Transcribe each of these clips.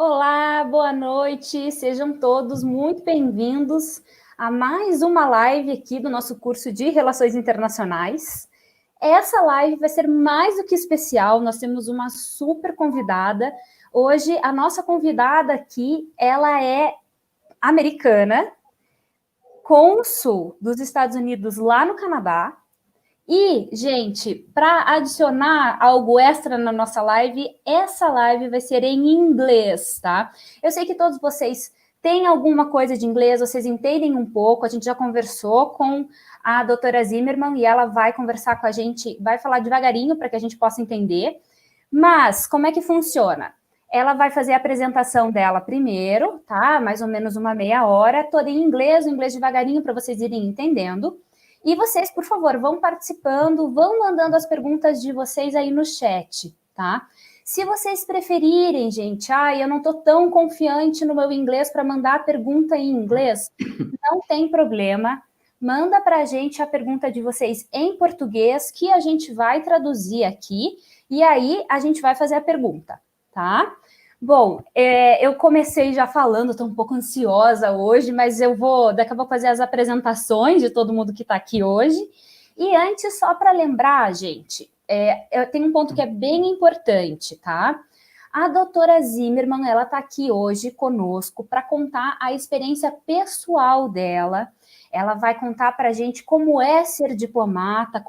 Olá, boa noite, sejam todos muito bem-vindos a mais uma live aqui do nosso curso de Relações Internacionais. Essa live vai ser mais do que especial, nós temos uma super convidada. Hoje, a nossa convidada aqui, ela é americana, cônsul dos Estados Unidos lá no Canadá. E, gente, para adicionar algo extra na nossa live, essa live vai ser em inglês, tá? Eu sei que todos vocês têm alguma coisa de inglês, vocês entendem um pouco, a gente já conversou com a doutora Zimmermann e ela vai conversar com a gente, vai falar devagarinho para que a gente possa entender. Mas, como é que funciona? Ela vai fazer a apresentação dela primeiro, tá? Mais ou menos uma meia hora, toda em inglês, o inglês devagarinho para vocês irem entendendo. E vocês, por favor, vão participando, vão mandando as perguntas de vocês aí no chat, tá? Se vocês preferirem, gente, eu não tô tão confiante no meu inglês para mandar a pergunta em inglês, não tem problema. Manda para a gente a pergunta de vocês em português, que a gente vai traduzir aqui, e aí a gente vai fazer a pergunta, tá? Bom, eu comecei já falando, estou um pouco ansiosa hoje, mas eu vou daqui a pouco fazer as apresentações de todo mundo que está aqui hoje. E antes, só para lembrar, gente, eu tenho um ponto que é bem importante, tá? A doutora Zimmermann, ela está aqui hoje conosco para contar a experiência pessoal dela. Ela vai contar para a gente como é ser diplomata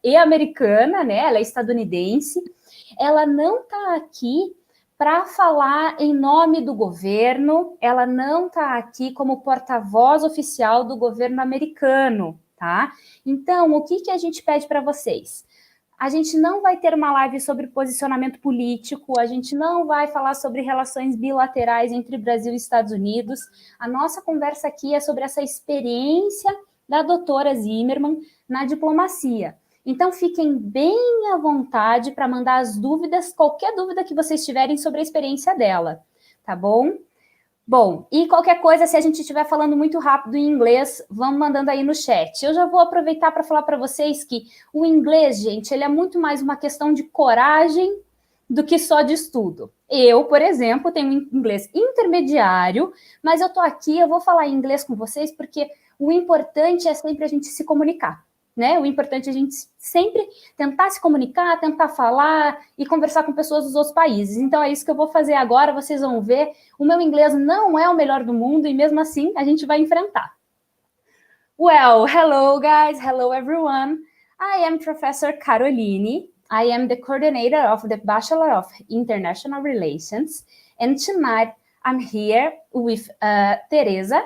e americana, né? Ela é estadunidense. Ela não está aqui para falar em nome do governo, ela não está aqui como porta-voz oficial do governo americano, tá? Então, o que a gente pede para vocês? A gente não vai ter uma live sobre posicionamento político, a gente não vai falar sobre relações bilaterais entre Brasil e Estados Unidos. A nossa conversa aqui é sobre essa experiência da doutora Zimmermann na diplomacia. Então, fiquem bem à vontade para mandar as dúvidas, qualquer dúvida que vocês tiverem sobre a experiência dela, tá bom? Bom, e qualquer coisa, se a gente estiver falando muito rápido em inglês, vamos mandando aí no chat. Eu já vou aproveitar para falar para vocês que o inglês, gente, ele é muito mais uma questão de coragem do que só de estudo. Eu, por exemplo, tenho um inglês intermediário, mas eu estou aqui, eu vou falar em inglês com vocês porque o importante é sempre a gente se comunicar. Né? O importante é a gente sempre tentar se comunicar, tentar falar e conversar com pessoas dos outros países. Então é isso que eu vou fazer agora, vocês vão ver. O meu inglês não é o melhor do mundo e mesmo assim a gente vai enfrentar. Well, hello guys, hello everyone. I am Professor Caroline. I am the coordinator of the Bachelor of International Relations. And tonight I'm here with Teresa,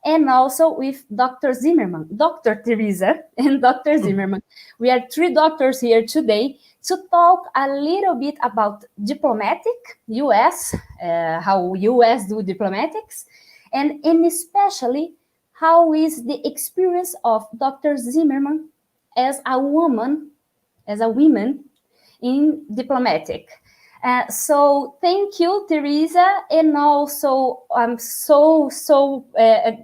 and also with Dr. Zimmermann, Dr. Teresa and Dr. Zimmermann. We are three doctors here today to talk a little bit about diplomatic, US, how US do diplomatics, and especially how is the experience of Dr. Zimmermann as a woman in diplomatic. So thank you, Teresa, and also I'm so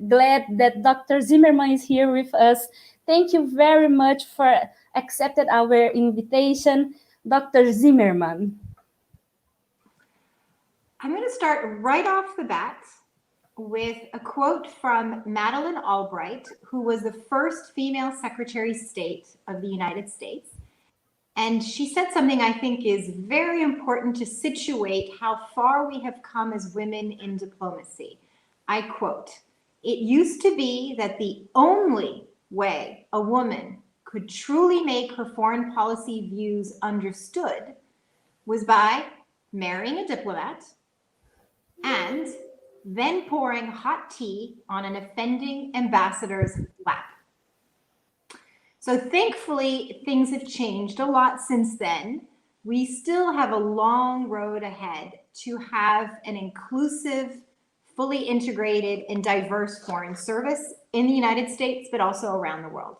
glad that Dr. Zimmermann is here with us. Thank you very much for accepting our invitation, Dr. Zimmermann. I'm going to start right off the bat with a quote from Madeleine Albright, who was the first female Secretary of State of the United States. And she said something I think is very important to situate how far we have come as women in diplomacy. I quote, "It used to be that the only way a woman could truly make her foreign policy views understood was by marrying a diplomat and then pouring hot tea on an offending ambassador's lap." So thankfully, things have changed a lot since then. We still have a long road ahead to have an inclusive, fully integrated, and diverse foreign service in the United States, but also around the world.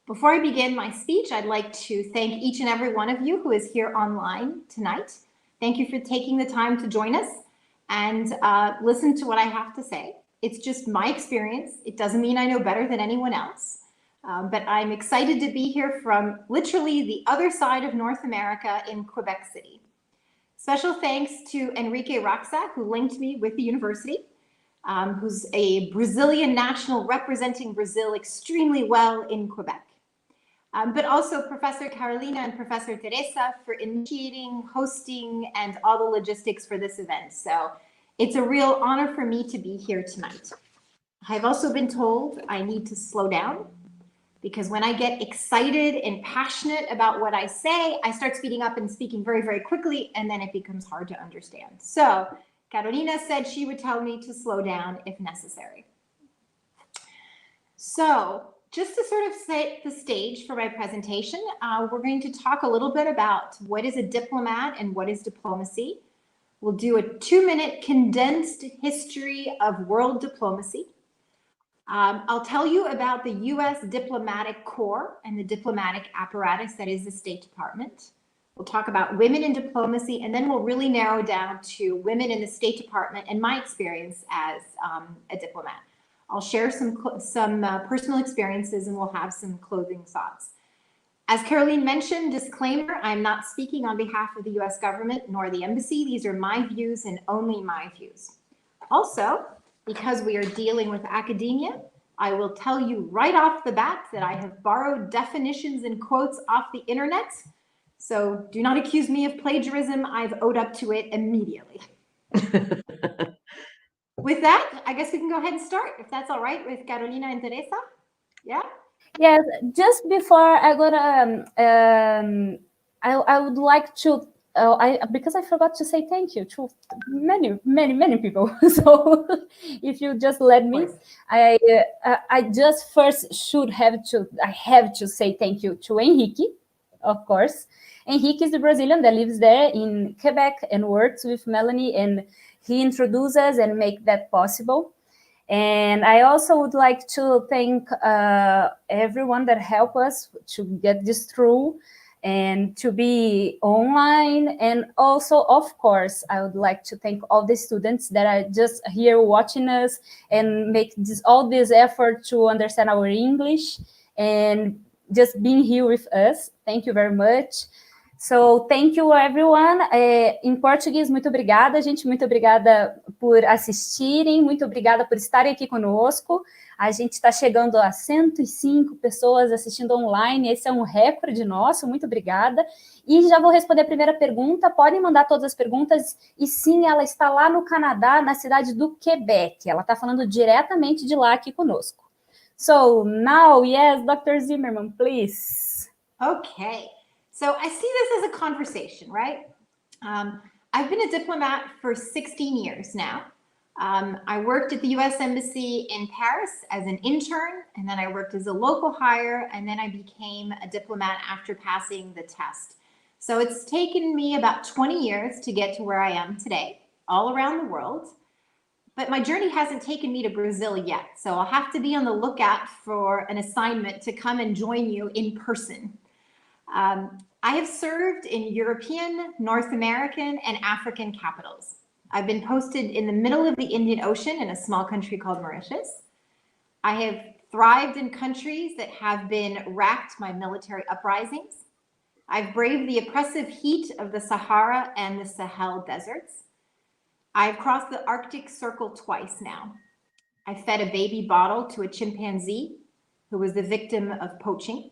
Before I begin my speech, I'd like to thank each and every one of you who is here online tonight. Thank you for taking the time to join us and listen to what I have to say. It's just my experience. It doesn't mean I know better than anyone else. But I'm excited to be here from literally the other side of North America in Quebec City. Special thanks to Enrique Raxa, who linked me with the university, who's a Brazilian national representing Brazil extremely well in Quebec. But also Professor Carolina and Professor Teresa for initiating, hosting, and all the logistics for this event. So it's a real honor for me to be here tonight. I've also been told I need to slow down because when I get excited and passionate about what I say, I start speeding up and speaking very, very quickly, and then it becomes hard to understand. So Carolina said she would tell me to slow down if necessary. So just to sort of set the stage for my presentation, we're going to talk a little bit about what is a diplomat and what is diplomacy. We'll do a 2-minute condensed history of world diplomacy. I'll tell you about the US diplomatic corps and the diplomatic apparatus that is the State Department. We'll talk about women in diplomacy, and then we'll really narrow down to women in the State Department and my experience as a diplomat. I'll share some personal experiences, and we'll have some closing thoughts. As Caroline mentioned, disclaimer, I'm not speaking on behalf of the US government nor the embassy. These are my views and only my views. Also, because we are dealing with academia, I will tell you right off the bat that I have borrowed definitions and quotes off the internet. So do not accuse me of plagiarism. I've owed up to it immediately. With that, I guess we can go ahead and start, if that's all right with Carolina and Teresa. Yeah? Yes, just before I go to, I would like to, because I forgot to say thank you to many people. So if you just let me, I just first I have to say thank you to Henrique, of course. Henrique is the Brazilian that lives there in Quebec and works with Melanie, and he introduces and make that possible. And I also would like to thank everyone that helped us to get this through and to be online. And also, of course, I would like to thank all the students that are just here watching us and make all this effort to understand our English and just being here with us. Thank you very much. So, thank you, everyone. Em português, muito obrigada, gente. Muito obrigada por assistirem. Muito obrigada por estarem aqui conosco. A gente está chegando a 105 pessoas assistindo online. Esse é um recorde nosso. Muito obrigada. E já vou responder a primeira pergunta. Podem mandar todas as perguntas. E sim, ela está lá no Canadá, na cidade do Quebec. Ela está falando diretamente de lá aqui conosco. So, now, yes, Dr. Zimmerman, please. Okay. So I see this as a conversation, right? I've been a diplomat for 16 years now. I worked at the US Embassy in Paris as an intern, and then I worked as a local hire, and then I became a diplomat after passing the test. So it's taken me about 20 years to get to where I am today, all around the world. But my journey hasn't taken me to Brazil yet. So I'll have to be on the lookout for an assignment to come and join you in person. I have served in European, North American, and African capitals. I've been posted in the middle of the Indian Ocean in a small country called Mauritius. I have thrived in countries that have been racked by military uprisings. I've braved the oppressive heat of the Sahara and the Sahel deserts. I've crossed the Arctic Circle twice now. I fed a baby bottle to a chimpanzee who was the victim of poaching.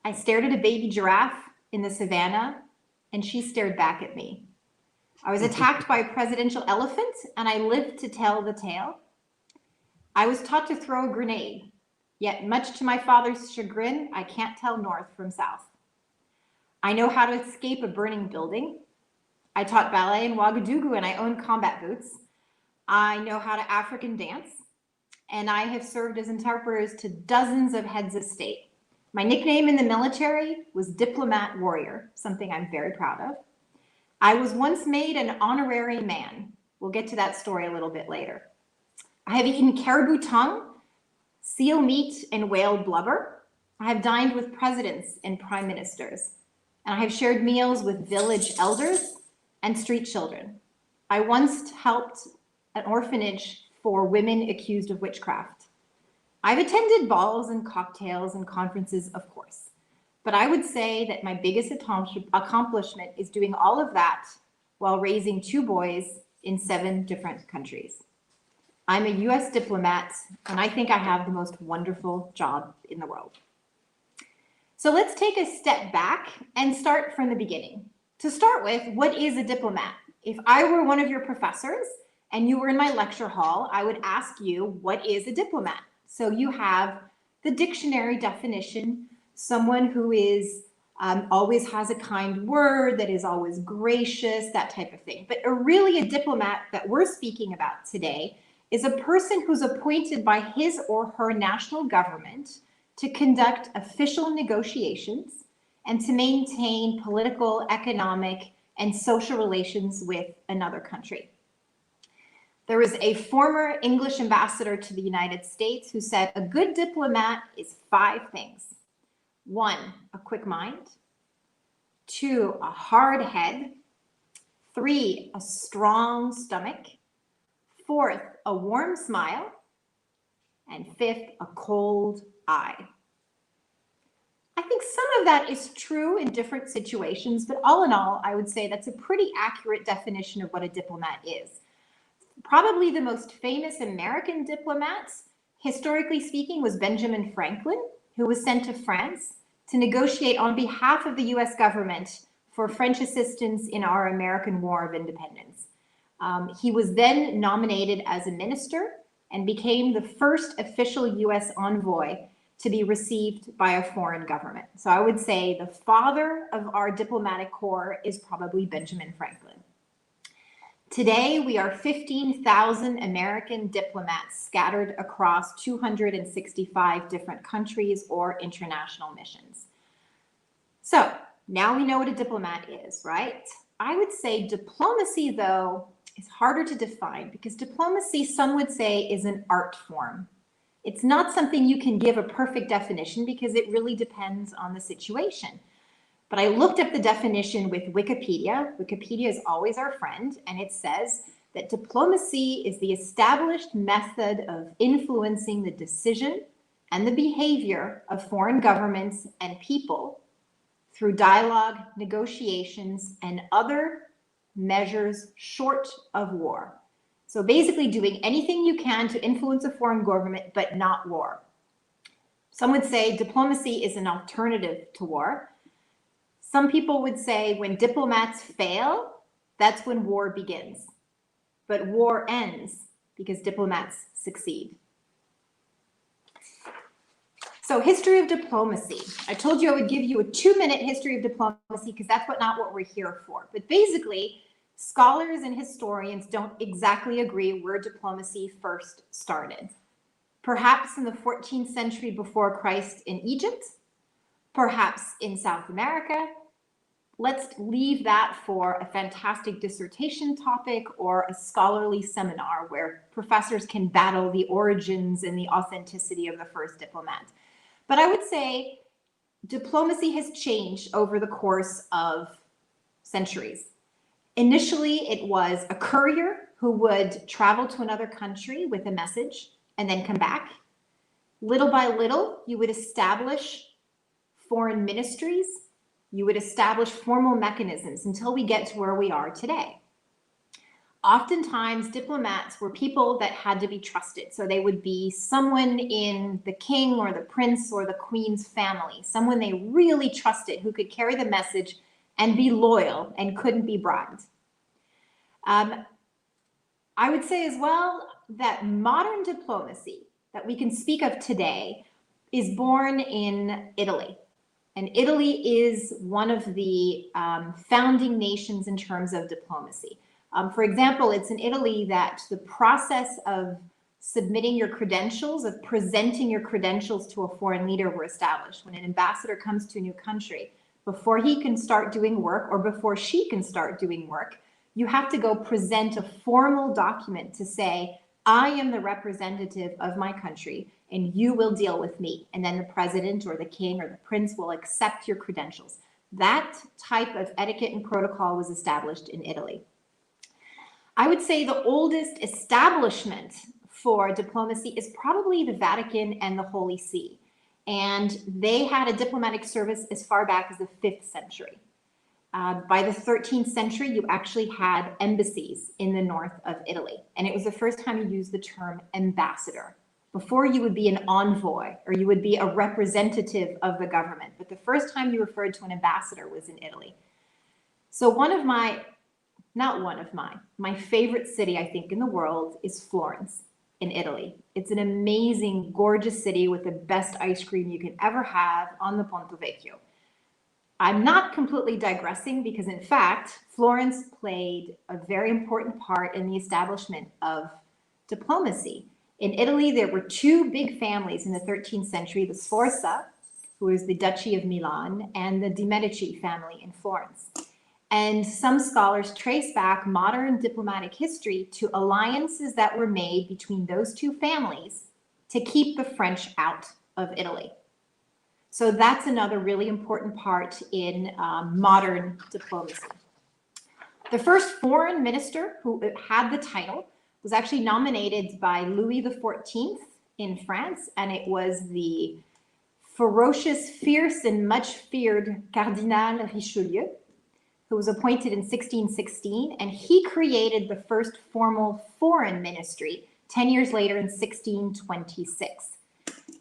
I stared at a baby giraffe in the savannah, and she stared back at me. I was attacked by a presidential elephant, and I lived to tell the tale. I was taught to throw a grenade, yet much to my father's chagrin, I can't tell north from south. I know how to escape a burning building. I taught ballet in Ouagadougou, and I own combat boots. I know how to African dance, and I have served as interpreters to dozens of heads of state. My nickname in the military was Diplomat Warrior, something I'm very proud of. I was once made an honorary man. We'll get to that story a little bit later. I have eaten caribou tongue, seal meat, and whale blubber. I have dined with presidents and prime ministers, and I have shared meals with village elders and street children. I once helped an orphanage for women accused of witchcraft. I've attended balls and cocktails and conferences, of course, but I would say that my biggest accomplishment is doing all of that while raising 2 boys in 7 different countries. I'm a US diplomat, and I think I have the most wonderful job in the world. So let's take a step back and start from the beginning. To start with, what is a diplomat? If I were one of your professors and you were in my lecture hall, I would ask you, what is a diplomat? So you have the dictionary definition, someone who is always has a kind word, that is always gracious, that type of thing. But really a diplomat that we're speaking about today is a person who's appointed by his or her national government to conduct official negotiations and to maintain political, economic, and social relations with another country. There was a former English ambassador to the United States who said a good diplomat is 5 things. 1, a quick mind. 2, a hard head. 3, a strong stomach. 4th, a warm smile. And 5th, a cold eye. I think some of that is true in different situations, but all in all, I would say that's a pretty accurate definition of what a diplomat is. Probably the most famous American diplomat, historically speaking, was Benjamin Franklin, who was sent to France to negotiate on behalf of the US government for French assistance in our American War of Independence. He was then nominated as a minister and became the first official US envoy to be received by a foreign government. So I would say the father of our diplomatic corps is probably Benjamin Franklin. Today, we are 15,000 American diplomats scattered across 265 different countries or international missions. So now we know what a diplomat is, right? I would say diplomacy, though, is harder to define because diplomacy, some would say, is an art form. It's not something you can give a perfect definition because it really depends on the situation. But I looked up the definition with Wikipedia. Wikipedia is always our friend, and it says that diplomacy is the established method of influencing the decision and the behavior of foreign governments and people through dialogue, negotiations, and other measures short of war. So basically doing anything you can to influence a foreign government, but not war. Some would say diplomacy is an alternative to war. Some people would say when diplomats fail, that's when war begins. But war ends because diplomats succeed. So history of diplomacy. I told you I would give you a 2-minute history of diplomacy because that's not what we're here for. But basically, scholars and historians don't exactly agree where diplomacy first started. Perhaps in the 14th century before Christ in Egypt, perhaps in South America. Let's leave that for a fantastic dissertation topic or a scholarly seminar where professors can battle the origins and the authenticity of the first diplomat. But I would say diplomacy has changed over the course of centuries. Initially, it was a courier who would travel to another country with a message and then come back. Little by little, you would establish foreign ministries. You would establish formal mechanisms until we get to where we are today. Oftentimes, diplomats were people that had to be trusted. So they would be someone in the king or the prince or the queen's family, someone they really trusted who could carry the message and be loyal and couldn't be bribed. I would say as well that modern diplomacy that we can speak of today is born in Italy. And Italy is one of the founding nations in terms of diplomacy. For example, it's in Italy that the process of submitting your credentials, of presenting your credentials to a foreign leader were established. When an ambassador comes to a new country, before he can start doing work or before she can start doing work, you have to go present a formal document to say, I am the representative of my country and you will deal with me. And then the president or the king or the prince will accept your credentials. That type of etiquette and protocol was established in Italy. I would say the oldest establishment for diplomacy is probably the Vatican and the Holy See. And they had a diplomatic service as far back as the 5th century. by the 13th century, you actually had embassies in the north of Italy. And it was the first time you used the term ambassador. Before, you would be an envoy, or you would be a representative of the government. But the first time you referred to an ambassador was in Italy. So my favorite city, I think, in the world is Florence in Italy. It's an amazing, gorgeous city with the best ice cream you can ever have on the Ponte Vecchio. I'm not completely digressing because, in fact, Florence played a very important part in the establishment of diplomacy. In Italy, there were two big families in the 13th century, the Sforza, who is the Duchy of Milan, and the de' Medici family in Florence. And some scholars trace back modern diplomatic history to alliances that were made between those two families to keep the French out of Italy. So that's another really important part in modern diplomacy. The first foreign minister who had the title was actually nominated by Louis XIV in France, and it was the ferocious, fierce, and much feared Cardinal Richelieu, who was appointed in 1616, and he created the first formal foreign ministry 10 years later in 1626.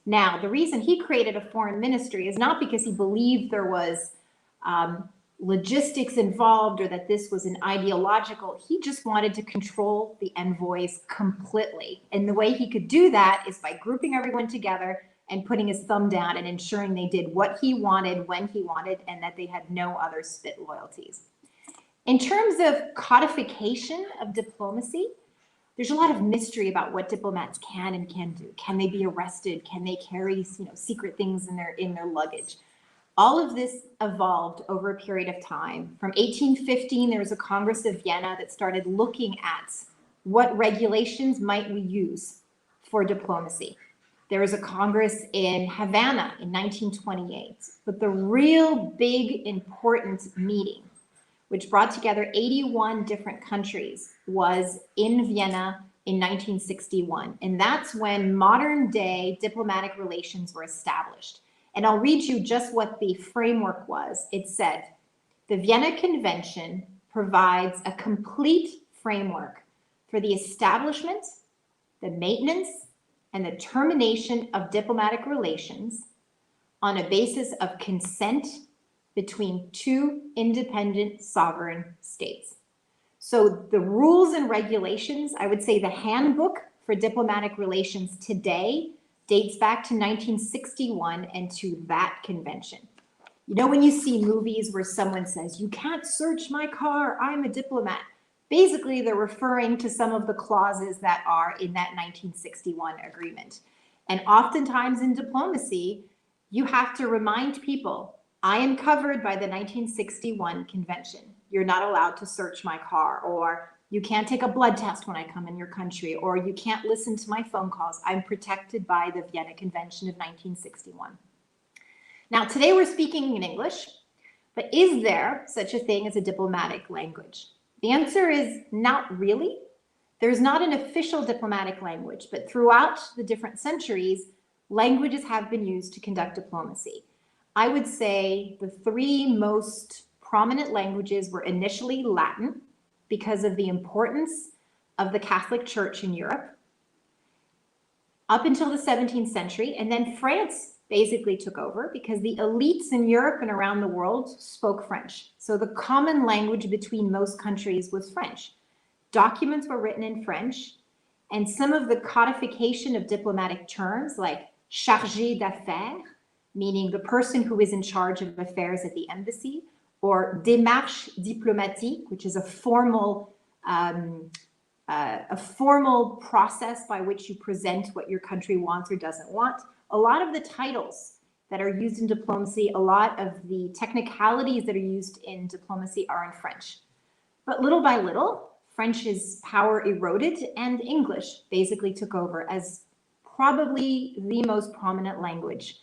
Now, the reason he created a foreign ministry is not because he believed there was logistics involved or that this was an ideological, he just wanted to control the envoys completely. And the way he could do that is by grouping everyone together and putting his thumb down and ensuring they did what he wanted, when he wanted, and that they had no other spit loyalties. In terms of codification of diplomacy, there's a lot of mystery about what diplomats can and can't do. Can they be arrested? Can they carry, secret things in their luggage? All of this evolved over a period of time. From 1815, there was a Congress of Vienna that started looking at what regulations might we use for diplomacy. There was a Congress in Havana in 1928. But the real big important meeting, which brought together 81 different countries, was in Vienna in 1961. And that's when modern day diplomatic relations were established. And I'll read you just what the framework was. It said, the Vienna Convention provides a complete framework for the establishment, the maintenance, and the termination of diplomatic relations on a basis of consent between two independent sovereign states. So the rules and regulations, I would say the handbook for diplomatic relations today dates back to 1961 and to that convention. You know, when you see movies where someone says, you can't search my car, I'm a diplomat. Basically, they're referring to some of the clauses that are in that 1961 agreement. And oftentimes in diplomacy, you have to remind people, I am covered by the 1961 convention. You're not allowed to search my car, or you can't take a blood test when I come in your country, or you can't listen to my phone calls. I'm protected by the Vienna Convention of 1961. Now, today we're speaking in English, but is there such a thing as a diplomatic language? The answer is not really. There's not an official diplomatic language, but throughout the different centuries, languages have been used to conduct diplomacy. I would say the three most prominent languages were initially Latin, because of the importance of the Catholic Church in Europe, up until the 17th century. And then France basically took over because the elites in Europe and around the world spoke French. So the common language between most countries was French. Documents were written in French, and some of the codification of diplomatic terms like chargé d'affaires, meaning the person who is in charge of affairs at the embassy, or démarche diplomatique, which is a formal process by which you present what your country wants or doesn't want. A lot of the titles that are used in diplomacy, a lot of the technicalities that are used in diplomacy are in French. But little by little, French's power eroded and English basically took over as probably the most prominent language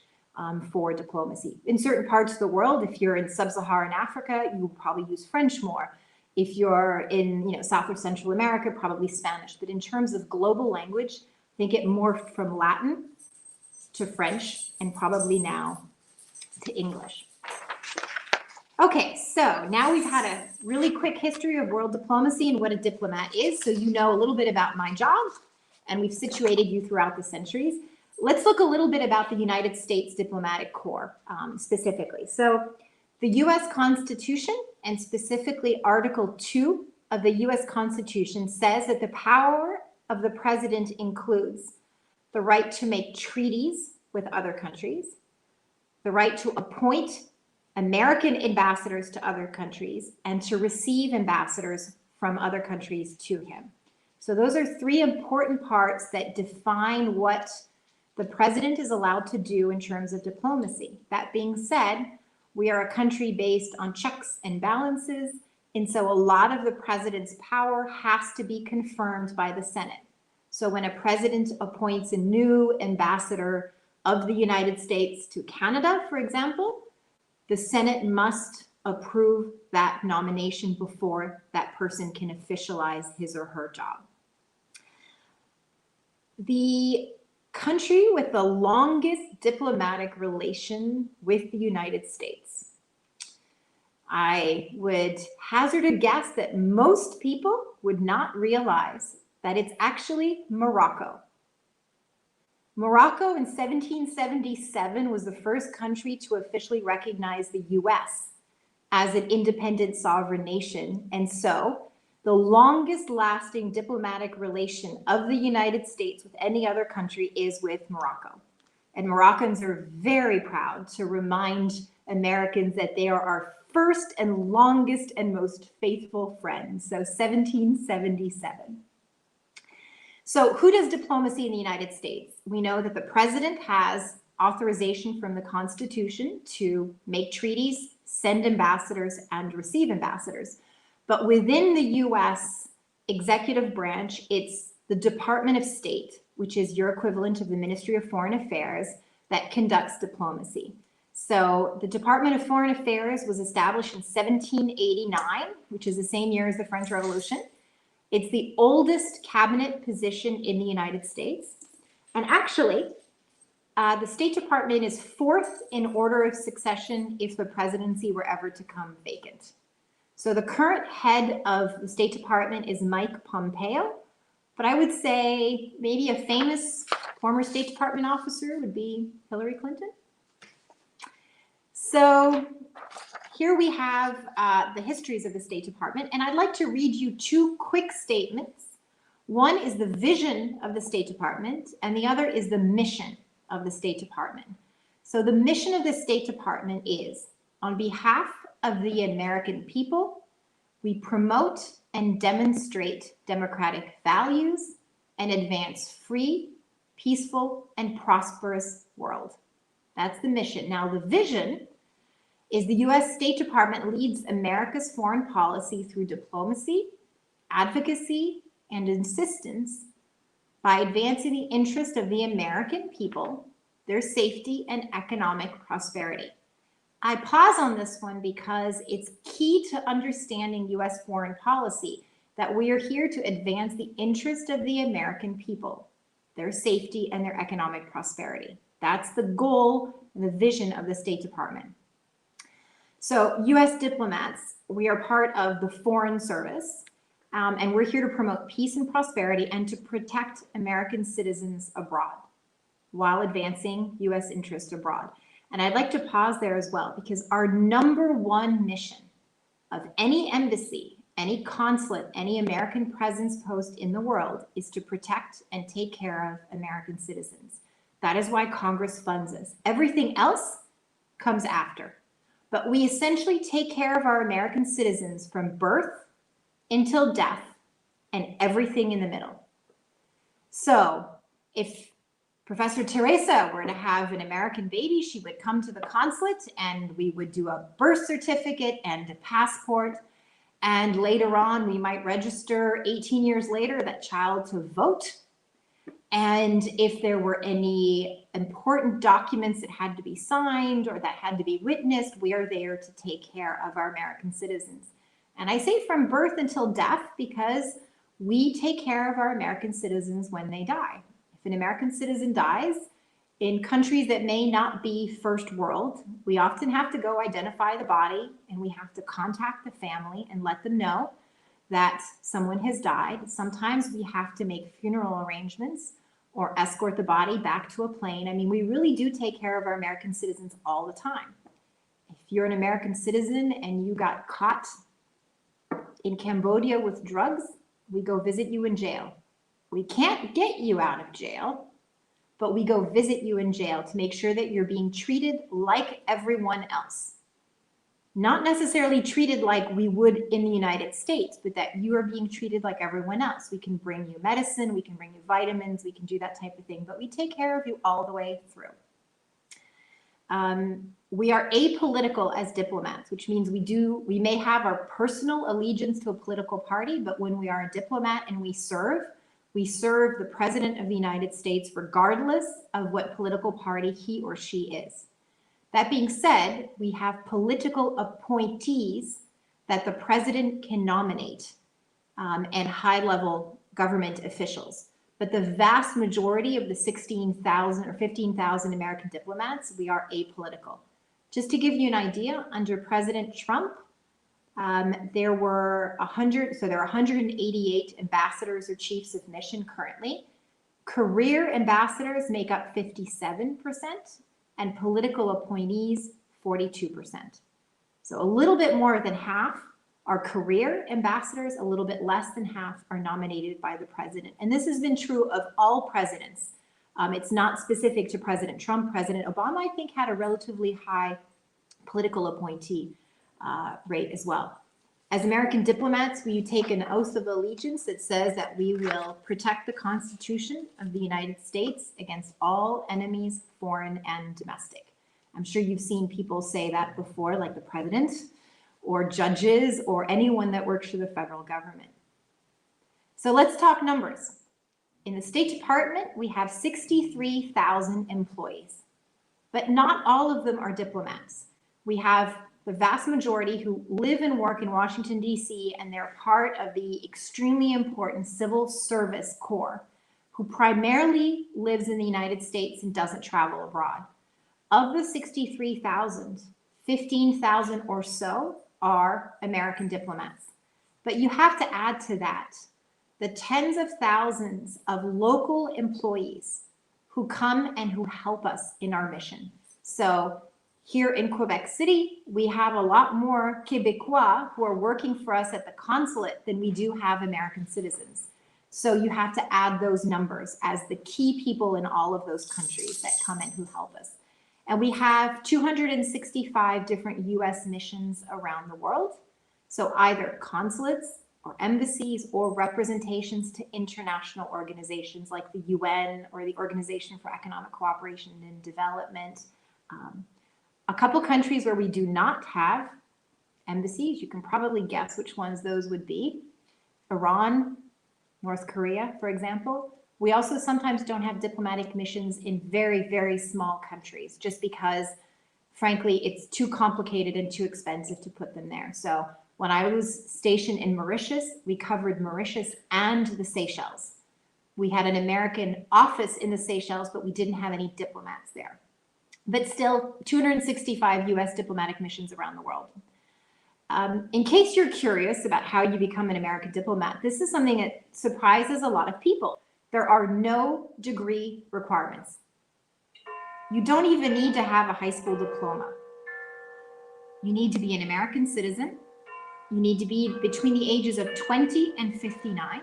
for diplomacy. In certain parts of the world, if you're in sub-Saharan Africa, you will probably use French more. If you're in South or Central America, probably Spanish. But in terms of global language, I think it morphed from Latin to French and probably now to English. Okay, so now we've had a really quick history of world diplomacy and what a diplomat is, so you know a little bit about my job, and we've situated you throughout the centuries. Let's look a little bit about the United States Diplomatic Corps specifically. So the U.S. Constitution, and specifically Article 2 of the U.S. Constitution, says that the power of the president includes the right to make treaties with other countries, the right to appoint American ambassadors to other countries, and to receive ambassadors from other countries to him. So those are three important parts that define what the president is allowed to do in terms of diplomacy. That being said, we are a country based on checks and balances, and so a lot of the president's power has to be confirmed by the Senate. So when a president appoints a new ambassador of the United States to Canada, for example, the Senate must approve that nomination before that person can officialize his or her job. The country with the longest diplomatic relation with the United States. I would hazard a guess that most people would not realize that it's actually Morocco. Morocco in 1777 was the first country to officially recognize the US as an independent sovereign nation. And so the longest lasting diplomatic relation of the United States with any other country is with Morocco. And Moroccans are very proud to remind Americans that they are our first and longest and most faithful friends. So 1777. So who does diplomacy in the United States? We know that the president has authorization from the Constitution to make treaties, send ambassadors, and receive ambassadors. But within the US executive branch, it's the Department of State, which is your equivalent of the Ministry of Foreign Affairs, that conducts diplomacy. So the Department of Foreign Affairs was established in 1789, which is the same year as the French Revolution. It's the oldest cabinet position in the United States. And actually, the State Department is fourth in order of succession if the presidency were ever to come vacant. So the current head of the State Department is Mike Pompeo, but I would say maybe a famous former State Department officer would be Hillary Clinton. So here we have the histories of the State Department, and I'd like to read you two quick statements. One is the vision of the State Department, and the other is the mission of the State Department. So the mission of the State Department is, on behalf of the American people, we promote and demonstrate democratic values and advance free, peaceful, and prosperous world. That's the mission. Now the vision is the U.S. State Department leads America's foreign policy through diplomacy, advocacy, and insistence by advancing the interest of the American people, their safety, and economic prosperity. I pause on this one because it's key to understanding U.S. foreign policy that we are here to advance the interest of the American people, their safety, and their economic prosperity. That's the goal and the vision of the State Department. So U.S. diplomats, we are part of the Foreign Service, and we're here to promote peace and prosperity and to protect American citizens abroad while advancing U.S. interests abroad. And I'd like to pause there as well, because our number one mission of any embassy, any consulate, any American presence post in the world is to protect and take care of American citizens. That is why Congress funds us. Everything else comes after. But we essentially take care of our American citizens from birth until death and everything in the middle. So if Professor Teresa were to have an American baby, she would come to the consulate and we would do a birth certificate and a passport. And later on, we might register 18 years later that child to vote. And if there were any important documents that had to be signed or that had to be witnessed, we are there to take care of our American citizens. And I say from birth until death because we take care of our American citizens when they die. If an American citizen dies, In countries that may not be first world, we often have to go identify the body, and we have to contact the family and let them know that someone has died. Sometimes we have to make funeral arrangements or escort the body back to a plane. I mean, we really do take care of our American citizens all the time. If you're an American citizen and you got caught in Cambodia with drugs, we go visit you in jail. We can't get you out of jail, but we go visit you in jail to make sure that you're being treated like everyone else. Not necessarily treated like we would in the United States, but that you are being treated like everyone else. We can bring you medicine, we can bring you vitamins, we can do that type of thing, but we take care of you all the way through. We are apolitical as diplomats, which means we may have our personal allegiance to a political party, but when we are a diplomat and we serve the President of the United States regardless of what political party he or she is. That being said, we have political appointees that the President can nominate and high-level government officials. But the vast majority of the 16,000 or 15,000 American diplomats, we are apolitical. Just to give you an idea, under President Trump, there were 188 ambassadors or chiefs of mission currently. Career ambassadors make up 57%, and political appointees 42%. So a little bit more than half are career ambassadors, a little bit less than half are nominated by the president. And this has been true of all presidents. It's not specific to President Trump. President Obama, I think, had a relatively high political appointee rate as well. As American diplomats, we take an oath of allegiance that says that we will protect the Constitution of the United States against all enemies, foreign and domestic. I'm sure you've seen people say that before, like the president or judges or anyone that works for the federal government. So let's talk numbers. In the State Department, we have 63,000 employees, but not all of them are diplomats. We have the vast majority who live and work in Washington, D.C., and they're part of the extremely important Civil Service Corps, who primarily lives in the United States and doesn't travel abroad. Of the 63,000, 15,000 or so are American diplomats. But you have to add to that the tens of thousands of local employees who come and who help us in our mission. So here in Quebec City, we have a lot more Québécois who are working for us at the consulate than we do have American citizens. So you have to add those numbers as the key people in all of those countries that come in who help us. And we have 265 different US missions around the world. So either consulates or embassies or representations to international organizations like the UN or the Organization for Economic Cooperation and Development. A couple countries where we do not have embassies, you can probably guess which ones those would be. Iran, North Korea, for example. We also sometimes don't have diplomatic missions in very, very small countries, just because, frankly, it's too complicated and too expensive to put them there. So when I was stationed in Mauritius, we covered Mauritius and the Seychelles. We had an American office in the Seychelles, but we didn't have any diplomats there. But still, 265 US diplomatic missions around the world. In case you're curious about how you become an American diplomat, this is something that surprises a lot of people. There are no degree requirements. You don't even need to have a high school diploma. You need to be an American citizen. You need to be between the ages of 20 and 59.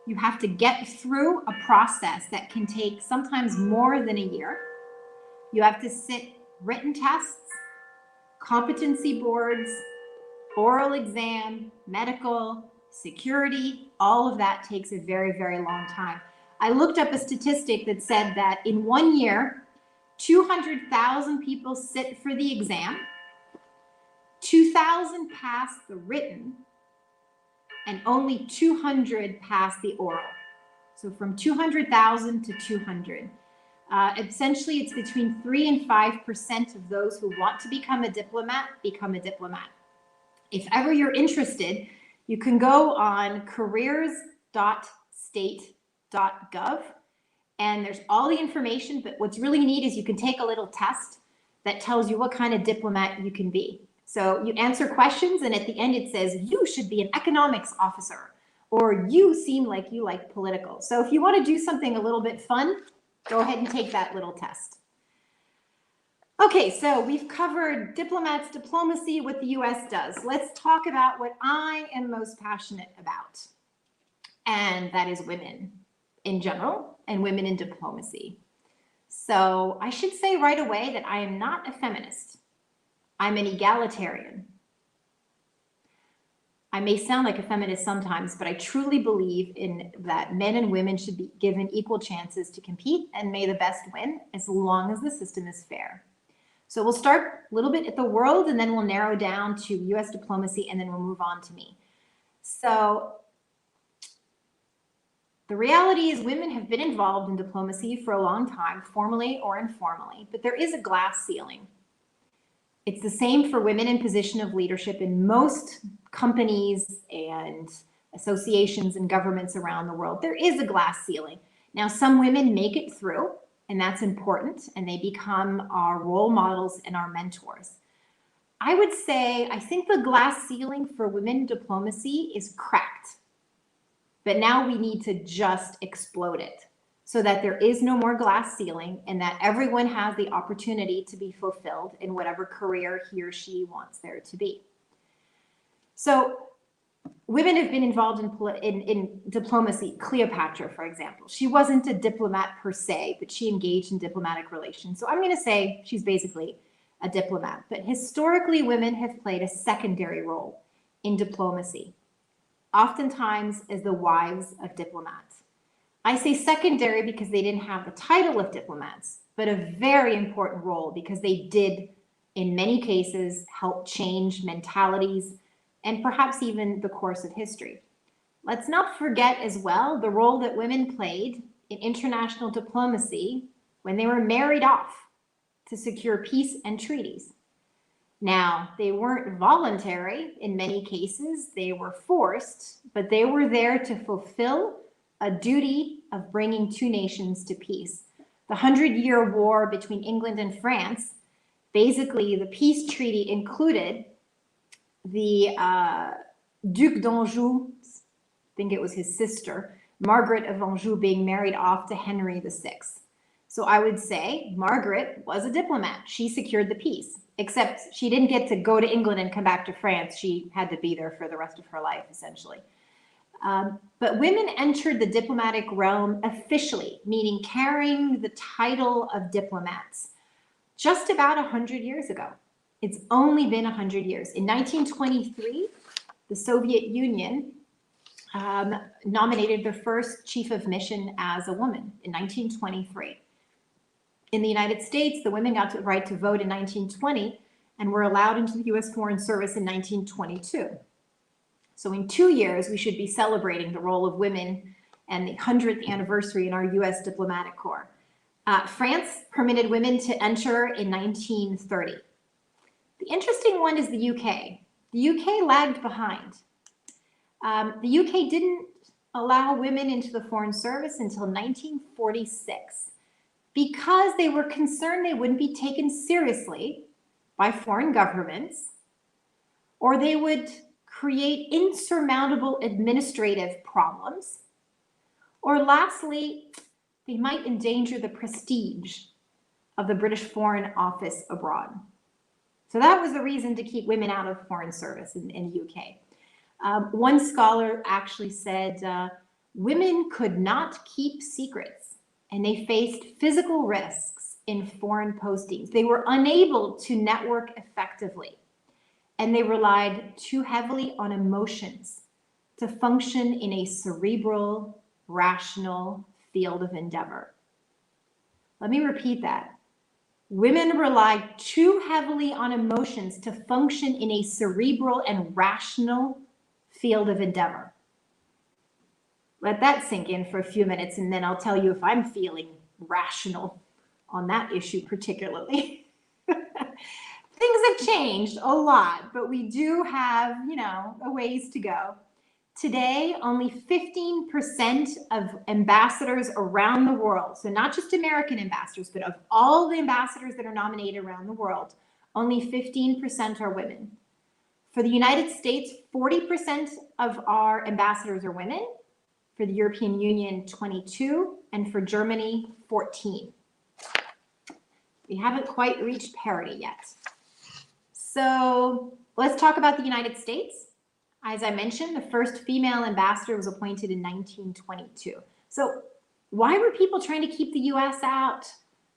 You have to get through a process that can take sometimes more than a year. You have to sit written tests, competency boards, oral exam, medical, security. All of that takes a very, very long time. I looked up a statistic that said that in 1 year, 200,000 people sit for the exam, 2,000 pass the written, and only 200 pass the oral. So from 200,000 to 200. Essentially, it's between 3 and 5% of those who want to become a diplomat become a diplomat. If ever you're interested, you can go on careers.state.gov and there's all the information, but what's really neat is you can take a little test that tells you what kind of diplomat you can be. So you answer questions, and at the end it says, you should be an economics officer, or you seem like you like political. So if you want to do something a little bit fun, go ahead and take that little test. Okay, so we've covered diplomats, diplomacy, what the US does. Let's talk about what I am most passionate about, and that is women in general and women in diplomacy. So I should say right away that I am not a feminist. I'm an egalitarian. I may sound like a feminist sometimes, but I truly believe in that men and women should be given equal chances to compete, and may the best win, as long as the system is fair. So we'll start a little bit at the world, and then we'll narrow down to US diplomacy, and then we'll move on to me. So the reality is women have been involved in diplomacy for a long time, formally or informally, but there is a glass ceiling. It's the same for women in position of leadership in most companies and associations and governments around the world. There is a glass ceiling. Now, some women make it through, and that's important, and they become our role models and our mentors. I would say, I think the glass ceiling for women in diplomacy is cracked, but now we need to just explode it, so that there is no more glass ceiling, and that everyone has the opportunity to be fulfilled in whatever career he or she wants there to be. So women have been involved in diplomacy. Cleopatra, for example, she wasn't a diplomat per se, but she engaged in diplomatic relations. So I'm going to say she's basically a diplomat. But historically, women have played a secondary role in diplomacy, oftentimes as the wives of diplomats. I say secondary because they didn't have the title of diplomats, but a very important role because they did, in many cases, help change mentalities and perhaps even the course of history. Let's not forget as well the role that women played in international diplomacy when they were married off to secure peace and treaties. Now, they weren't voluntary in many cases, they were forced, but they were there to fulfill a duty of bringing two nations to peace. The 100-Year War between England and France, basically the peace treaty included the Duc d'Anjou, I think it was his sister, Margaret of Anjou, being married off to Henry VI. So I would say Margaret was a diplomat. She secured the peace, except she didn't get to go to England and come back to France. She had to be there for the rest of her life, essentially. But women entered the diplomatic realm officially, meaning carrying the title of diplomats, just about 100 years ago. It's only been 100 years. In 1923, the Soviet Union nominated their first chief of mission as a woman in 1923. In the United States, the women got the right to vote in 1920 and were allowed into the US Foreign Service in 1922. So in 2 years, we should be celebrating the role of women and the 100th anniversary in our US diplomatic corps. France permitted women to enter in 1930. The interesting one is the UK. The UK lagged behind. The UK didn't allow women into the Foreign Service until 1946 because they were concerned they wouldn't be taken seriously by foreign governments, or they would create insurmountable administrative problems, or lastly, they might endanger the prestige of the British Foreign Office abroad. So that was the reason to keep women out of foreign service in the UK. One scholar actually said women could not keep secrets, and they faced physical risks in foreign postings. They were unable to network effectively, and they relied too heavily on emotions to function in a cerebral, rational field of endeavor. Let me repeat that. Women rely too heavily on emotions to function in a cerebral and rational field of endeavor. Let that sink in for a few minutes, and then I'll tell you if I'm feeling rational on that issue particularly. Things have changed a lot, but we do have, a ways to go Today, only 15% of ambassadors around the world, so not just American ambassadors, but of all the ambassadors that are nominated around the world, only 15% are women. For the United States, 40% of our ambassadors are women. For the European Union, 22, and for Germany, 14. We haven't quite reached parity yet. So let's talk about the United States. As I mentioned, the first female ambassador was appointed in 1922. So why were people trying to keep the US out,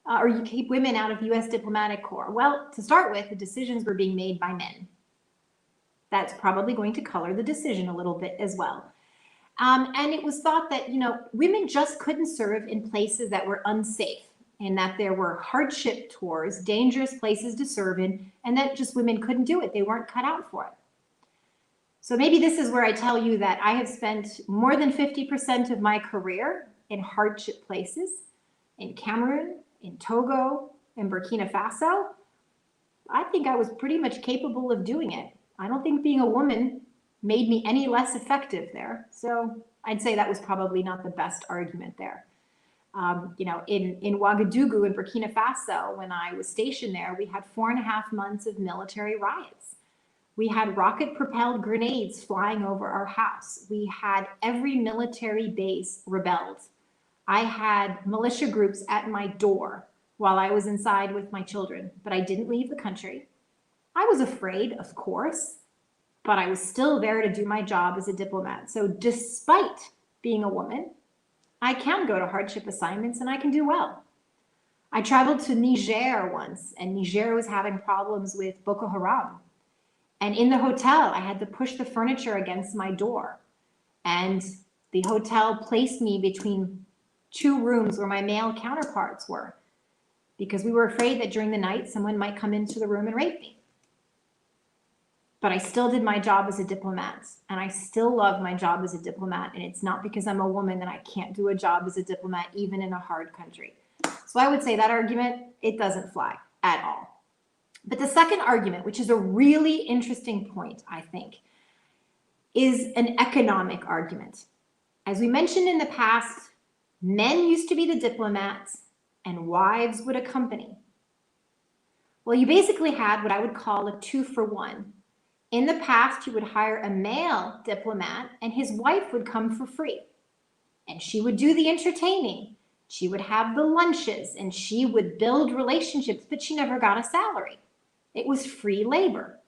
or you keep women out of US diplomatic corps? Well, to start with, the decisions were being made by men. That's probably going to color the decision a little bit as well. And it was thought that, women just couldn't serve in places that were unsafe, and that there were hardship tours, dangerous places to serve in, and that just women couldn't do it. They weren't cut out for it. So maybe this is where I tell you that I have spent more than 50% of my career in hardship places, in Cameroon, in Togo, in Burkina Faso. I think I was pretty much capable of doing it. I don't think being a woman made me any less effective there. So I'd say that was probably not the best argument there. In Ouagadougou in Burkina Faso, when I was stationed there, we had 4.5 months of military riots. We had rocket-propelled grenades flying over our house. We had every military base rebelled. I had militia groups at my door while I was inside with my children, but I didn't leave the country. I was afraid, of course, but I was still there to do my job as a diplomat. So despite being a woman, I can go to hardship assignments and I can do well. I traveled to Niger once, and Niger was having problems with Boko Haram. And in the hotel, I had to push the furniture against my door. And the hotel placed me between 2 rooms where my male counterparts were, because we were afraid that during the night, someone might come into the room and rape me. But I still did my job as a diplomat, and I still love my job as a diplomat. And it's not because I'm a woman that I can't do a job as a diplomat, even in a hard country. So I would say that argument, it doesn't fly at all. But the second argument, which is a really interesting point, I think, is an economic argument. As we mentioned in the past, men used to be the diplomats and wives would accompany. Well, you basically had what I would call a 2-for-1. In the past, you would hire a male diplomat and his wife would come for free. And she would do the entertaining. She would have the lunches and she would build relationships, but she never got a salary. It was free labor.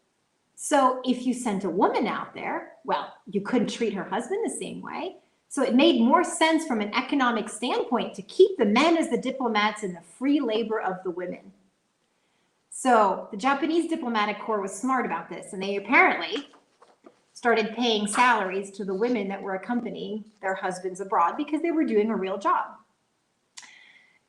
So if you sent a woman out there, well, you couldn't treat her husband the same way. So it made more sense from an economic standpoint to keep the men as the diplomats and the free labor of the women. So the Japanese diplomatic corps was smart about this, and they apparently started paying salaries to the women that were accompanying their husbands abroad because they were doing a real job.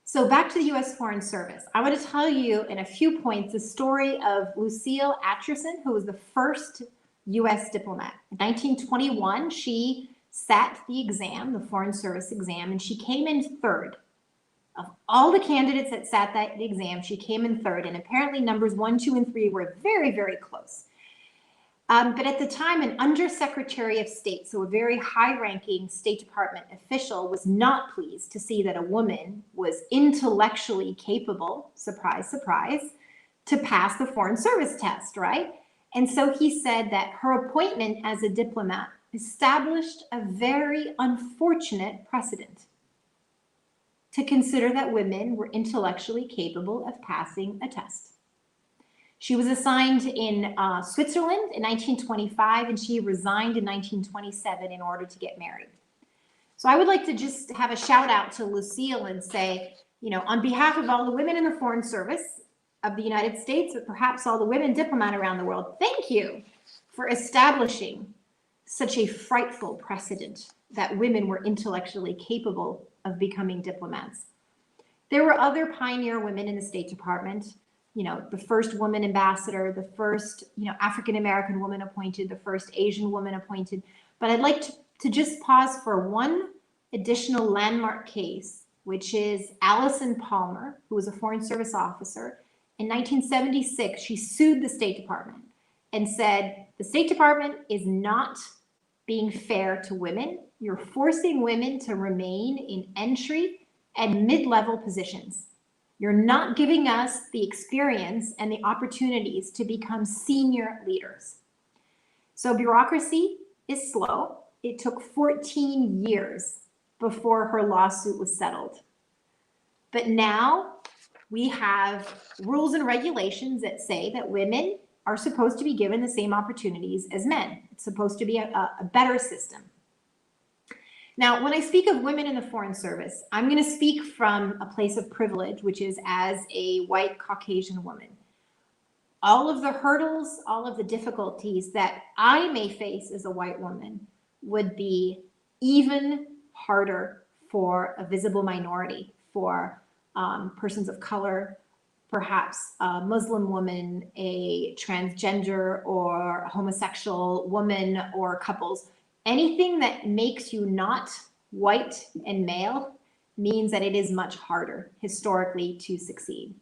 So back to the U.S. Foreign Service. I want to tell you in a few points the story of Lucille Atchison, who was the first U.S. diplomat. In 1921, she sat the exam, the Foreign Service exam, and she came in third. Of all the candidates that sat that exam, she came in third, and apparently numbers 1, 2, and 3 were very, very close. But at the time, an undersecretary of state, so a very high-ranking State Department official, was not pleased to see that a woman was intellectually capable, surprise, surprise, to pass the Foreign Service test, right? And so he said that her appointment as a diplomat established a very unfortunate precedent to consider that women were intellectually capable of passing a test. She was assigned in Switzerland in 1925, and she resigned in 1927 in order to get married. So I would like to just have a shout out to Lucille and say, on behalf of all the women in the Foreign Service of the United States, but perhaps all the women diplomat around the world, thank you for establishing such a frightful precedent that women were intellectually capable of becoming diplomats. There were other pioneer women in the State Department, the first woman ambassador, the first, African-American woman appointed, the first Asian woman appointed. But I'd like to just pause for one additional landmark case, which is Allison Palmer, who was a Foreign Service officer. In 1976, she sued the State Department and said, the State Department is not being fair to women. You're forcing women to remain in entry and mid-level positions. You're not giving us the experience and the opportunities to become senior leaders. So bureaucracy is slow. It took 14 years before her lawsuit was settled. But now we have rules and regulations that say that women are supposed to be given the same opportunities as men. It's supposed to be a better system. Now, when I speak of women in the Foreign Service, I'm going to speak from a place of privilege, which is as a white Caucasian woman. All of the hurdles, all of the difficulties that I may face as a white woman would be even harder for a visible minority, for persons of color, perhaps a Muslim woman, a transgender or a homosexual woman or couples. Anything that makes you not white and male means that it is much harder historically to succeed.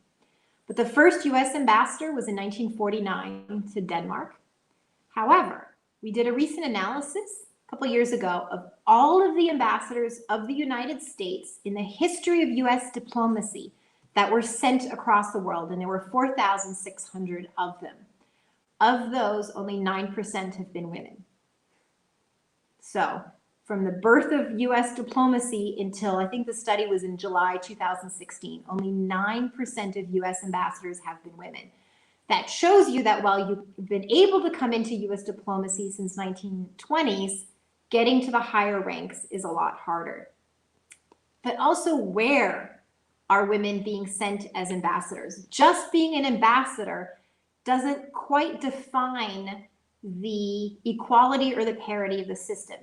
But the first US ambassador was in 1949 to Denmark. However, we did a recent analysis a couple years ago of all of the ambassadors of the United States in the history of US diplomacy that were sent across the world, and there were 4,600 of them. Of those, only 9% have been women. So from the birth of US diplomacy until, I think the study was in July 2016, only 9% of US ambassadors have been women. That shows you that while you've been able to come into US diplomacy since 1920s, getting to the higher ranks is a lot harder. But also, where are women being sent as ambassadors? Just being an ambassador doesn't quite define the equality or the parity of the system.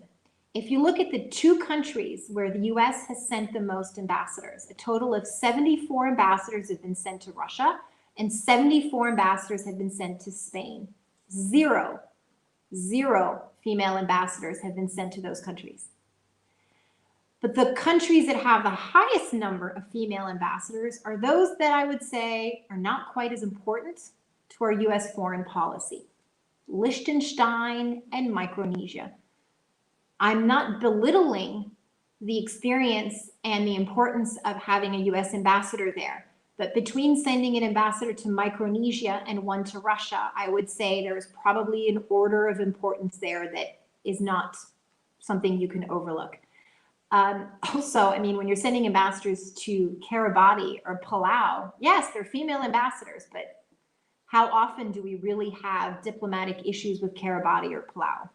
If you look at the two countries where the US has sent the most ambassadors, a total of 74 ambassadors have been sent to Russia and 74 ambassadors have been sent to Spain. Zero female ambassadors have been sent to those countries. But the countries that have the highest number of female ambassadors are those that I would say are not quite as important to our US foreign policy. Liechtenstein and Micronesia. I'm not belittling the experience and the importance of having a US ambassador there, but between sending an ambassador to Micronesia and one to Russia, I would say there's probably an order of importance there that is not something you can overlook. Also, I mean, when you're sending ambassadors to Kiribati or Palau, yes, they're female ambassadors, but how often do we really have diplomatic issues with Kiribati or Palau?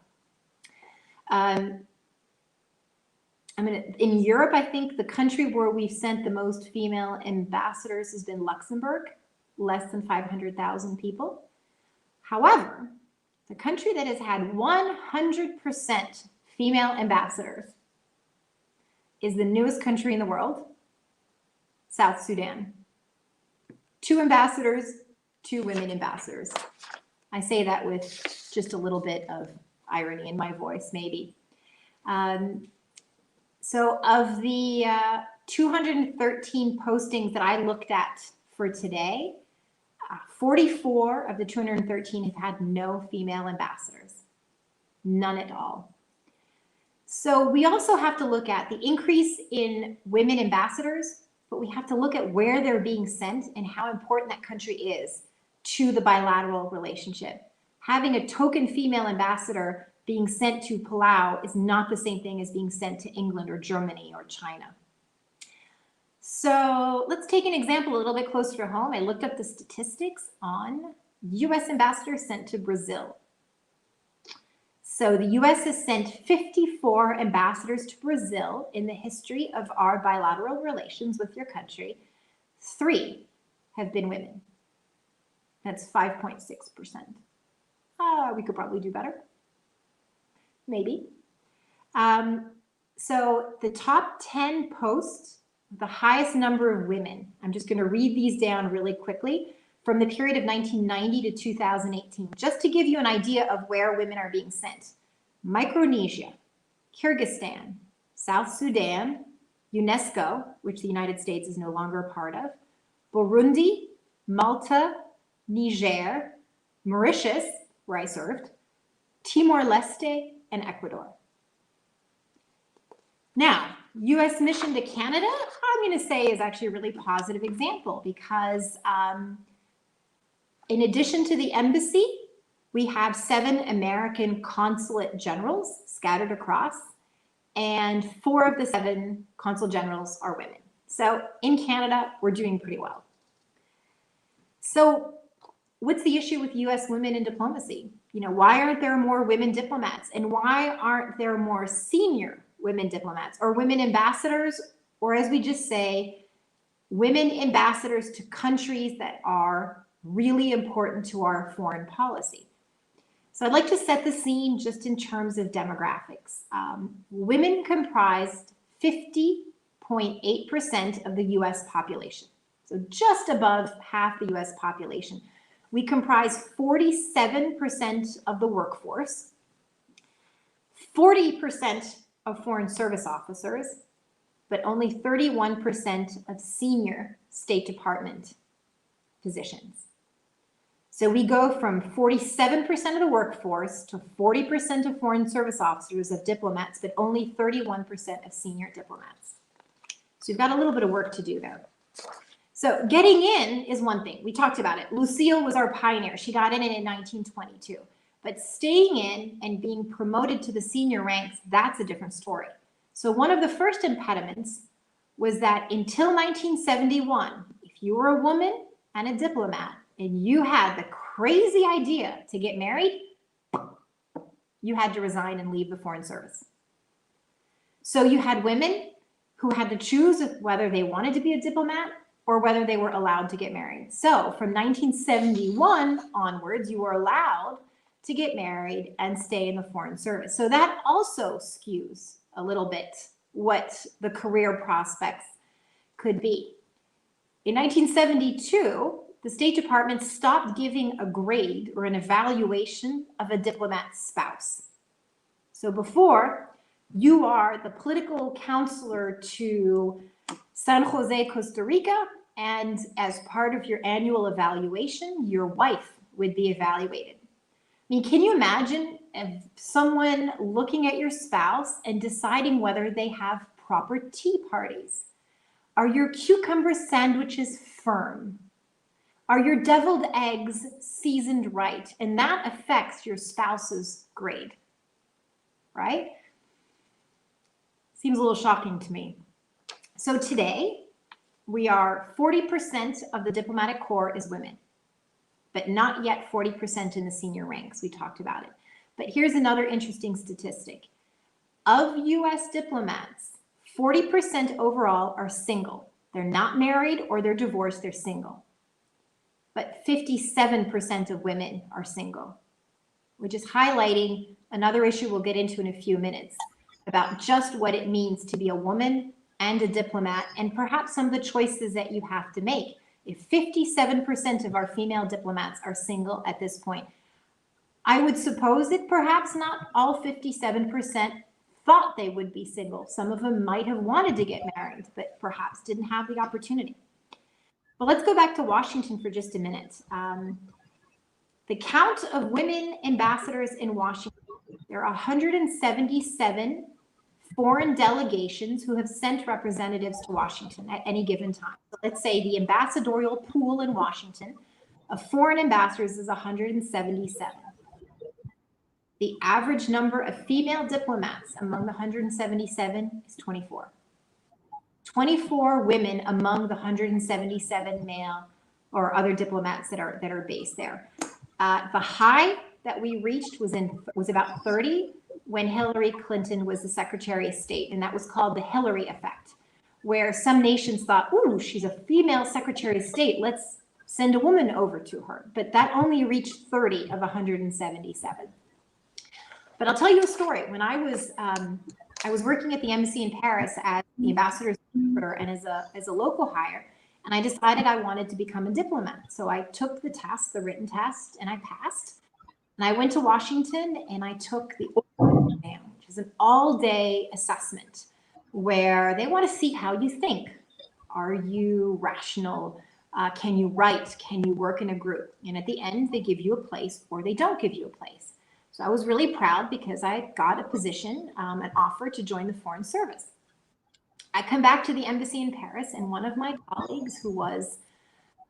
I mean, in Europe, I think the country where we've sent the most female ambassadors has been Luxembourg, less than 500,000 people. However, the country that has had 100% female ambassadors is the newest country in the world, South Sudan. 2 ambassadors, 2 women ambassadors. I say that with just a little bit of irony in my voice, maybe. So of the 213 postings that I looked at for today, 44 of the 213 have had no female ambassadors, none at all. So we also have to look at the increase in women ambassadors, but we have to look at where they're being sent and how important that country is to the bilateral relationship. Having a token female ambassador being sent to Palau is not the same thing as being sent to England or Germany or China. So let's take an example a little bit closer to home. I looked up the statistics on US ambassadors sent to Brazil. So the US has sent 54 ambassadors to Brazil in the history of our bilateral relations with your country. 3 have been women. That's 5.6%. We could probably do better. Maybe. So the top 10 posts, the highest number of women, I'm just going to read these down really quickly, from the period of 1990 to 2018, just to give you an idea of where women are being sent. Micronesia, Kyrgyzstan, South Sudan, UNESCO, which the United States is no longer a part of, Burundi, Malta, Niger, Mauritius, where I served, Timor-Leste, and Ecuador. Now, US mission to Canada, I'm going to say is actually a really positive example because in addition to the embassy, we have 7 American consulate generals scattered across, and 4 of the 7 consul generals are women. So in Canada, we're doing pretty well. So what's the issue with US women in diplomacy? You know, why aren't there more women diplomats? And why aren't there more senior women diplomats or women ambassadors, or as we just say, women ambassadors to countries that are really important to our foreign policy? So I'd like to set the scene just in terms of demographics. Women comprised 50.8% of the US population. So just above half the US population. We comprise 47% of the workforce, 40% of foreign service officers, but only 31% of senior State Department positions. So we go from 47% of the workforce to 40% of foreign service officers, of diplomats, but only 31% of senior diplomats. So we've got a little bit of work to do there. So getting in is one thing. We talked about it. Lucille was our pioneer. She got in 1922. But staying in and being promoted to the senior ranks, that's a different story. So one of the first impediments was that until 1971, if you were a woman and a diplomat and you had the crazy idea to get married, you had to resign and leave the foreign service. So you had women who had to choose whether they wanted to be a diplomat or whether they were allowed to get married. So from 1971 onwards, you were allowed to get married and stay in the foreign service. So that also skews a little bit what the career prospects could be. In 1972, the State Department stopped giving a grade or an evaluation of a diplomat's spouse. So before, you are the political counselor to San Jose, Costa Rica, and as part of your annual evaluation, your wife would be evaluated. I mean, can you imagine if someone looking at your spouse and deciding whether they have proper tea parties? Are your cucumber sandwiches firm? Are your deviled eggs seasoned right? And that affects your spouse's grade, right? Seems a little shocking to me. So today, we are 40% of the diplomatic corps is women, but not yet 40% in the senior ranks. We talked about it. But here's another interesting statistic. Of US diplomats, 40% overall are single. They're not married or they're divorced, they're single. But 57% of women are single, which is highlighting another issue we'll get into in a few minutes about just what it means to be a woman and a diplomat, and perhaps some of the choices that you have to make. If 57% of our female diplomats are single at this point, I would suppose that perhaps not all 57% thought they would be single. Some of them might have wanted to get married, but perhaps didn't have the opportunity. But let's go back to Washington for just a minute. The count of women ambassadors in Washington, there are 177 foreign delegations who have sent representatives to Washington at any given time. So let's say the ambassadorial pool in Washington of foreign ambassadors is 177. The average number of female diplomats among the 177 is 24. 24 women among the 177 male or other diplomats that are based there. The high that we reached was about 30 when Hillary Clinton was the Secretary of State, and that was called the Hillary effect, where some nations thought, ooh, she's a female Secretary of State, let's send a woman over to her. But that only reached 30 of 177. But I'll tell you a story. When I was working at the embassy in Paris as the ambassador's interpreter and as a local hire, and I decided I wanted to become a diplomat. So I took the test, the written test, and I passed. And I went to Washington and I took the Overt exam, which is an all-day assessment where they want to see how you think. Are you rational? Can you write? Can you work in a group? And at the end, they give you a place or they don't give you a place. So I was really proud because I got a position, an offer to join the Foreign Service. I come back to the embassy in Paris, and one of my colleagues, who was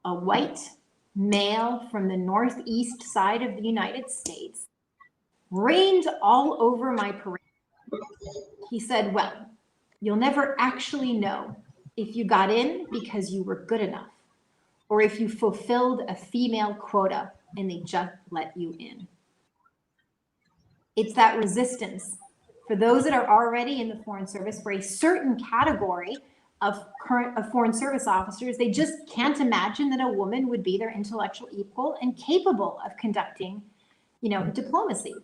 a white male from the northeast side of the United States, rained all over my parade. He said, well, you'll never actually know if you got in because you were good enough, or if you fulfilled a female quota and they just let you in. It's that resistance for those that are already in the Foreign Service for a certain category of foreign service officers. They just can't imagine that a woman would be their intellectual equal and capable of conducting, diplomacy.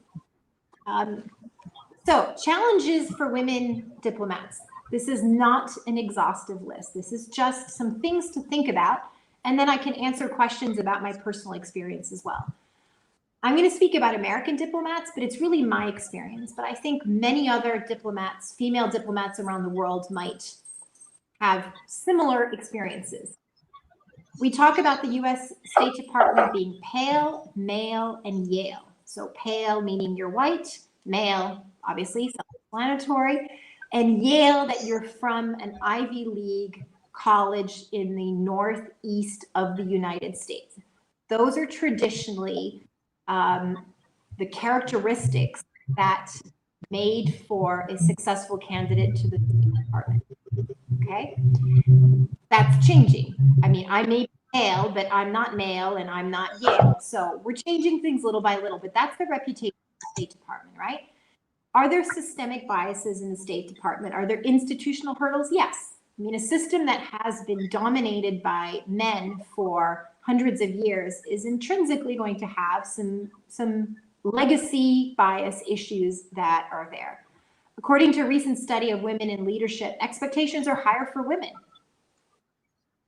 So challenges for women diplomats. This is not an exhaustive list. This is just some things to think about. And then I can answer questions about my personal experience as well. I'm going to speak about American diplomats, but it's really my experience. But I think many other diplomats, female diplomats around the world, might have similar experiences. We talk about the US State Department being pale, male, and Yale. So pale meaning you're white, male, obviously self-explanatory, and Yale that you're from an Ivy League college in the northeast of the United States. Those are traditionally the characteristics that made for a successful candidate to the State Department. Okay, that's changing. I mean, I may be male, but I'm not male and I'm not Yale. So we're changing things little by little, but that's the reputation of the State Department, right? Are there systemic biases in the State Department? Are there institutional hurdles? Yes. I mean, a system that has been dominated by men for hundreds of years is intrinsically going to have some legacy bias issues that are there. According to a recent study of women in leadership, expectations are higher for women.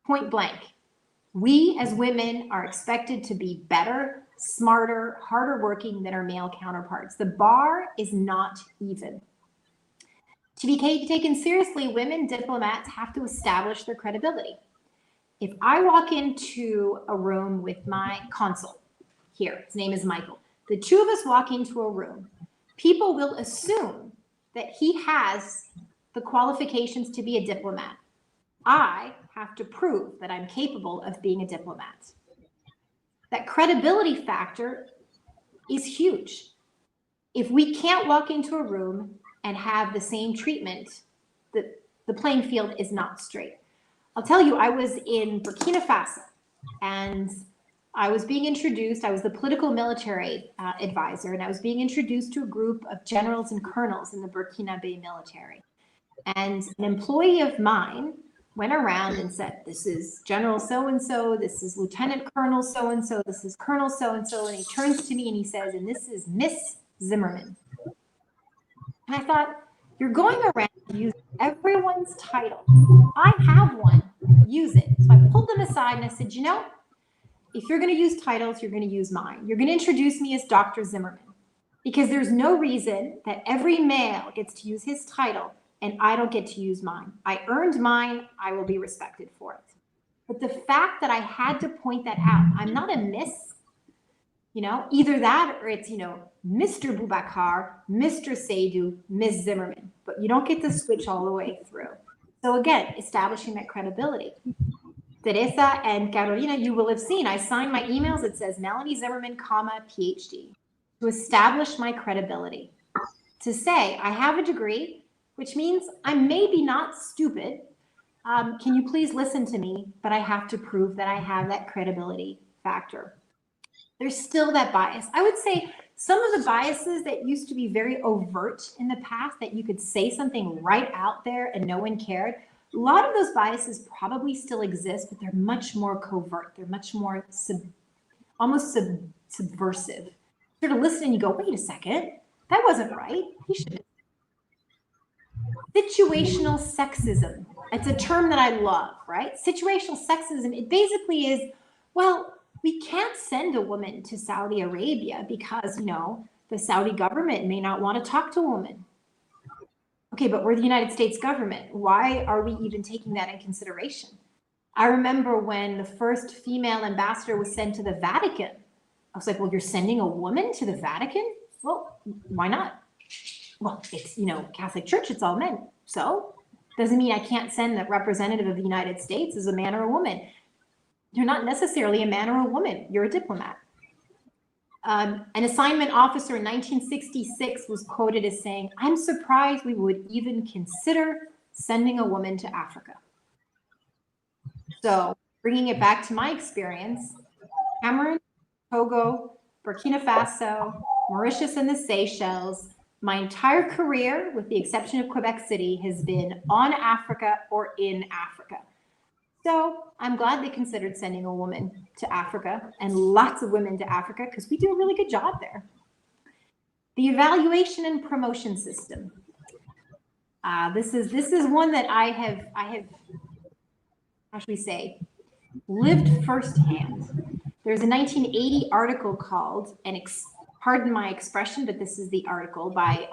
Point blank. We as women are expected to be better, smarter, harder working than our male counterparts. The bar is not even. To be taken seriously, women diplomats have to establish their credibility. If I walk into a room with my consul here, his name is Michael, the two of us walk into a room, people will assume that he has the qualifications to be a diplomat. I have to prove that I'm capable of being a diplomat. That credibility factor is huge. If we can't walk into a room and have the same treatment, the playing field is not straight. I'll tell you, I was in Burkina Faso and I was being introduced. I was the political military advisor, and I was being introduced to a group of generals and colonels in the Burkina Faso military. And an employee of mine went around and said, this is General so-and-so, this is Lieutenant Colonel so-and-so, this is Colonel so-and-so, and he turns to me and he says, and this is Miss Zimmerman. And I thought, you're going around using everyone's title. I have one, use it. So I pulled them aside and I said, if you're going to use titles, you're going to use mine. You're going to introduce me as Dr. Zimmerman, because there's no reason that every male gets to use his title and I don't get to use mine. I earned mine, I will be respected for it. But the fact that I had to point that out, I'm not a miss, either that or it's, Mr. Boubacar, Mr. Seydou, Ms. Zimmerman, but you don't get to switch all the way through. So again, establishing that credibility. Teresa and Carolina, you will have seen, I signed my emails. It says Melanie Zimmerman, PhD, to establish my credibility. To say I have a degree, which means I'm maybe not stupid. Can you please listen to me? But I have to prove that I have that credibility factor. There's still that bias. I would say some of the biases that used to be very overt in the past, that you could say something right out there and no one cared, a lot of those biases probably still exist, but they're much more covert. They're much more almost subversive. You sort of listen and you go, wait a second, that wasn't right. He shouldn't. Situational sexism. It's a term that I love, right? Situational sexism, it basically is, well, we can't send a woman to Saudi Arabia because, the Saudi government may not want to talk to a woman. Okay, but we're the United States government. Why are we even taking that in consideration? I remember when the first female ambassador was sent to the Vatican. I was like, well, you're sending a woman to the Vatican? Well, why not? Well, it's, Catholic Church, it's all men. So doesn't mean I can't send the representative of the United States as a man or a woman. You're not necessarily a man or a woman. You're a diplomat. An assignment officer in 1966 was quoted as saying, "I'm surprised we would even consider sending a woman to Africa." So bringing it back to my experience, Cameroon, Togo, Burkina Faso, Mauritius, and the Seychelles, my entire career, with the exception of Quebec City, has been on Africa or in Africa. So I'm glad they considered sending a woman to Africa, and lots of women to Africa, because we do a really good job there. The evaluation and promotion system. This is one that I have actually say lived firsthand. There's a 1980 article called, and pardon my expression, but this is the article by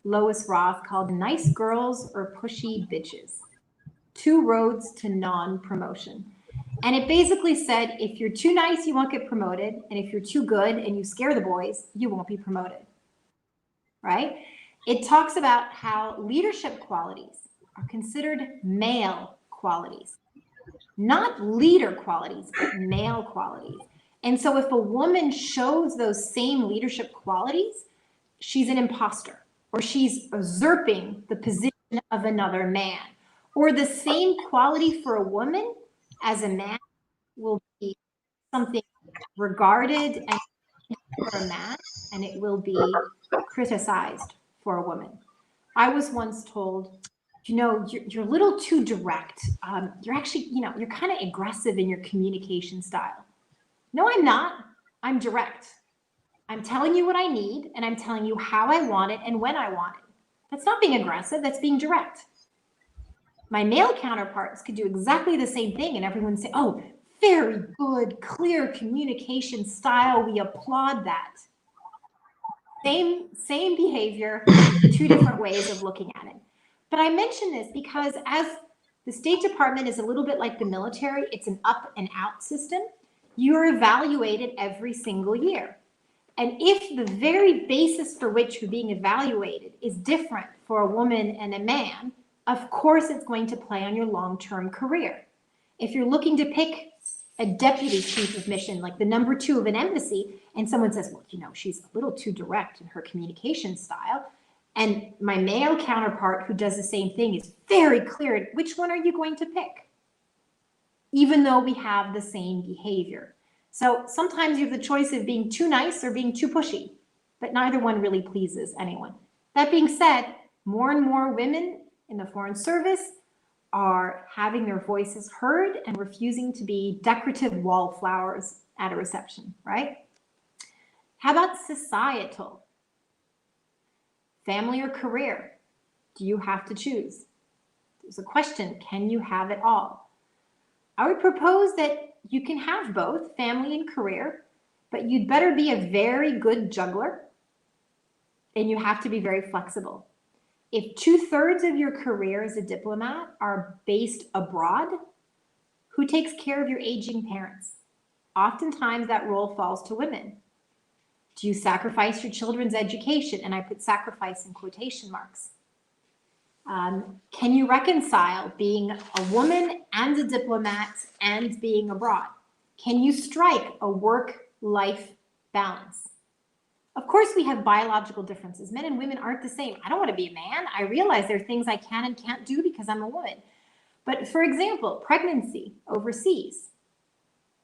Lois Roth, called "Nice Girls or Pushy Bitches: 2 Roads to Non-Promotion." And it basically said, if you're too nice, you won't get promoted. And if you're too good and you scare the boys, you won't be promoted, right? It talks about how leadership qualities are considered male qualities, not leader qualities, but male qualities. And so if a woman shows those same leadership qualities, she's an imposter, or she's usurping the position of another man. Or the same quality for a woman as a man will be something regarded and for a man, and it will be criticized for a woman. I was once told, you're a little too direct. You're actually, you're kind of aggressive in your communication style. No, I'm not. I'm direct. I'm telling you what I need, and I'm telling you how I want it and when I want it. That's not being aggressive. That's being direct. My male counterparts could do exactly the same thing, and everyone say, "Oh, very good, clear communication style. We applaud that." Same behavior, 2 different ways of looking at it. But I mention this because as the State Department is a little bit like the military, it's an up and out system. You're evaluated every single year. And if the very basis for which you're being evaluated is different for a woman and a man, of course it's going to play on your long-term career. If you're looking to pick a deputy chief of mission, like the number 2 of an embassy, and someone says, "Well, she's a little too direct in her communication style," and my male counterpart who does the same thing is very clear, which one are you going to pick? Even though we have the same behavior. So sometimes you have the choice of being too nice or being too pushy, but neither one really pleases anyone. That being said, more and more women in the Foreign Service are having their voices heard and refusing to be decorative wallflowers at a reception, right? How about societal? Family or career? Do you have to choose? There's a question, can you have it all? I would propose that you can have both, family and career, but you'd better be a very good juggler, and you have to be very flexible. If 2/3 of your career as a diplomat are based abroad, who takes care of your aging parents? Oftentimes that role falls to women. Do you sacrifice your children's education? And I put sacrifice in quotation marks. Can you reconcile being a woman and a diplomat and being abroad? Can you strike a work-life balance? Of course, we have biological differences. Men and women aren't the same. I don't want to be a man. I realize there are things I can and can't do because I'm a woman. But for example, pregnancy overseas,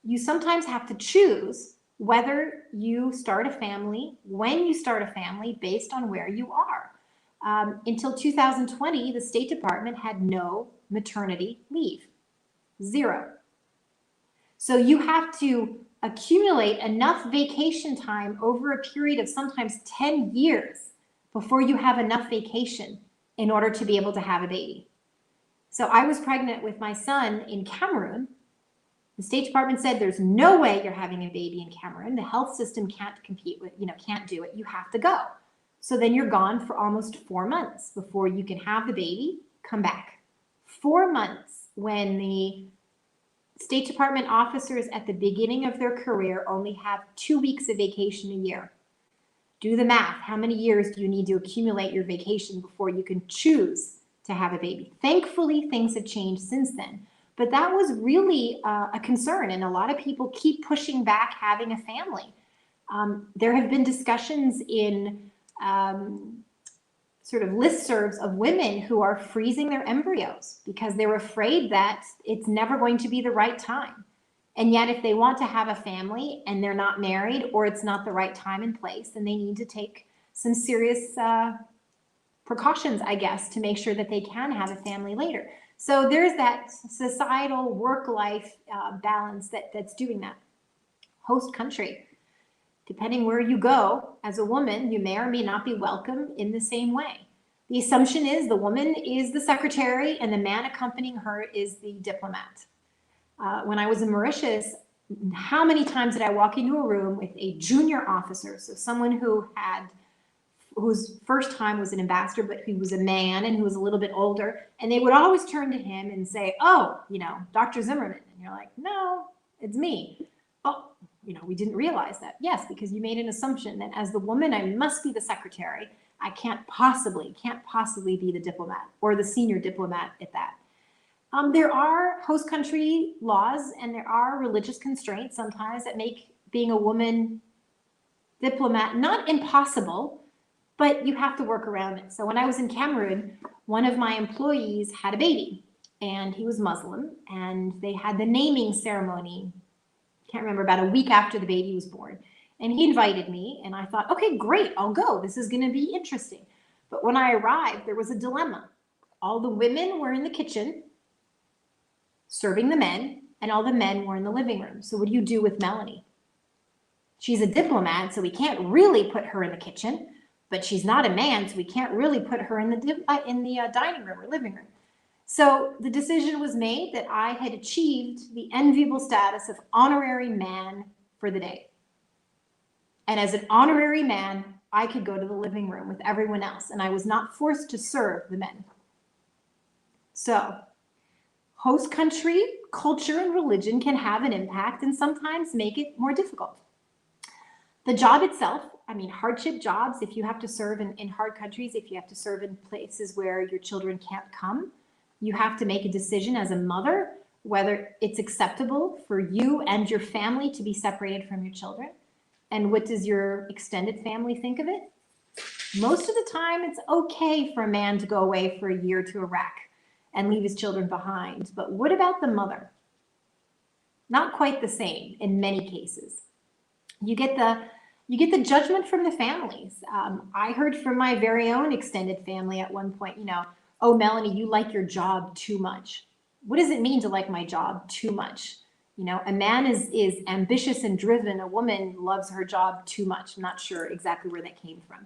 you sometimes have to choose whether you start a family, when you start a family, based on where you are. Until 2020, the State Department had no maternity leave, 0. So you have to accumulate enough vacation time over a period of sometimes 10 years before you have enough vacation in order to be able to have a baby. So I was pregnant with my son in Cameroon. The State Department said there's no way you're having a baby in Cameroon. The health system can't compete with, can't do it. You have to go. So then you're gone for almost 4 months before you can have the baby, come back. 4 months when the State Department officers at the beginning of their career only have 2 weeks of vacation a year. Do the math. How many years do you need to accumulate your vacation before you can choose to have a baby? Thankfully, things have changed since then. But that was really a concern, and a lot of people keep pushing back having a family. There have been discussions in sort of listservs of women who are freezing their embryos because they're afraid that it's never going to be the right time. And yet, if they want to have a family and they're not married, or it's not the right time and place, then they need to take some serious precautions, I guess, to make sure that they can have a family later. So there's that societal work-life balance that's doing that. Host country. Depending where you go as a woman, you may or may not be welcome in the same way. The assumption is the woman is the secretary and the man accompanying her is the diplomat. When I was in Mauritius, how many times did I walk into a room with a junior officer, so someone whose first time was an ambassador, but who was a man and who was a little bit older, and they would always turn to him and say, "Oh, Dr. Zimmerman," and you're like, "No, it's me." "Oh, we didn't realize that." "Yes, because you made an assumption that as the woman, I must be the secretary. I can't possibly be the diplomat or the senior diplomat at that." There are host country laws and there are religious constraints sometimes that make being a woman diplomat not impossible, but you have to work around it. So when I was in Cameroon, one of my employees had a baby and he was Muslim, and they had the naming ceremony, can't remember, about a week after the baby was born. And he invited me and I thought, okay, great, I'll go. This is going to be interesting. But when I arrived, there was a dilemma. All the women were in the kitchen serving the men, and all the men were in the living room. So what do you do with Melanie? She's a diplomat, so we can't really put her in the kitchen, but she's not a man, so we can't really put her in the dining room or living room. So the decision was made that I had achieved the enviable status of honorary man for the day. And as an honorary man, I could go to the living room with everyone else, and I was not forced to serve the men. So host country, culture, and religion can have an impact and sometimes make it more difficult. The job itself, hardship jobs, if you have to serve in hard countries, if you have to serve in places where your children can't come, you have to make a decision as a mother whether it's acceptable for you and your family to be separated from your children. And what does your extended family think of it? Most of the time, it's okay for a man to go away for a year to Iraq and leave his children behind. But what about the mother? Not quite the same in many cases. You get the judgment from the families. I heard from my very own extended family at one point, "Oh, Melanie, you like your job too much." What does it mean to like my job too much? A man is ambitious and driven. A woman loves her job too much. I'm not sure exactly where that came from.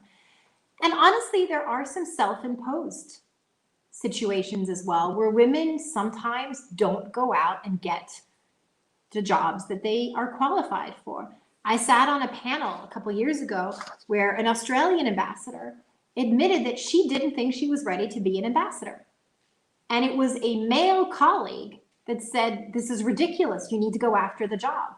And honestly, there are some self-imposed situations as well, where women sometimes don't go out and get the jobs that they are qualified for. I sat on a panel a couple of years ago where an Australian ambassador admitted that she didn't think she was ready to be an ambassador. And it was a male colleague that said, "This is ridiculous. You need to go after the job."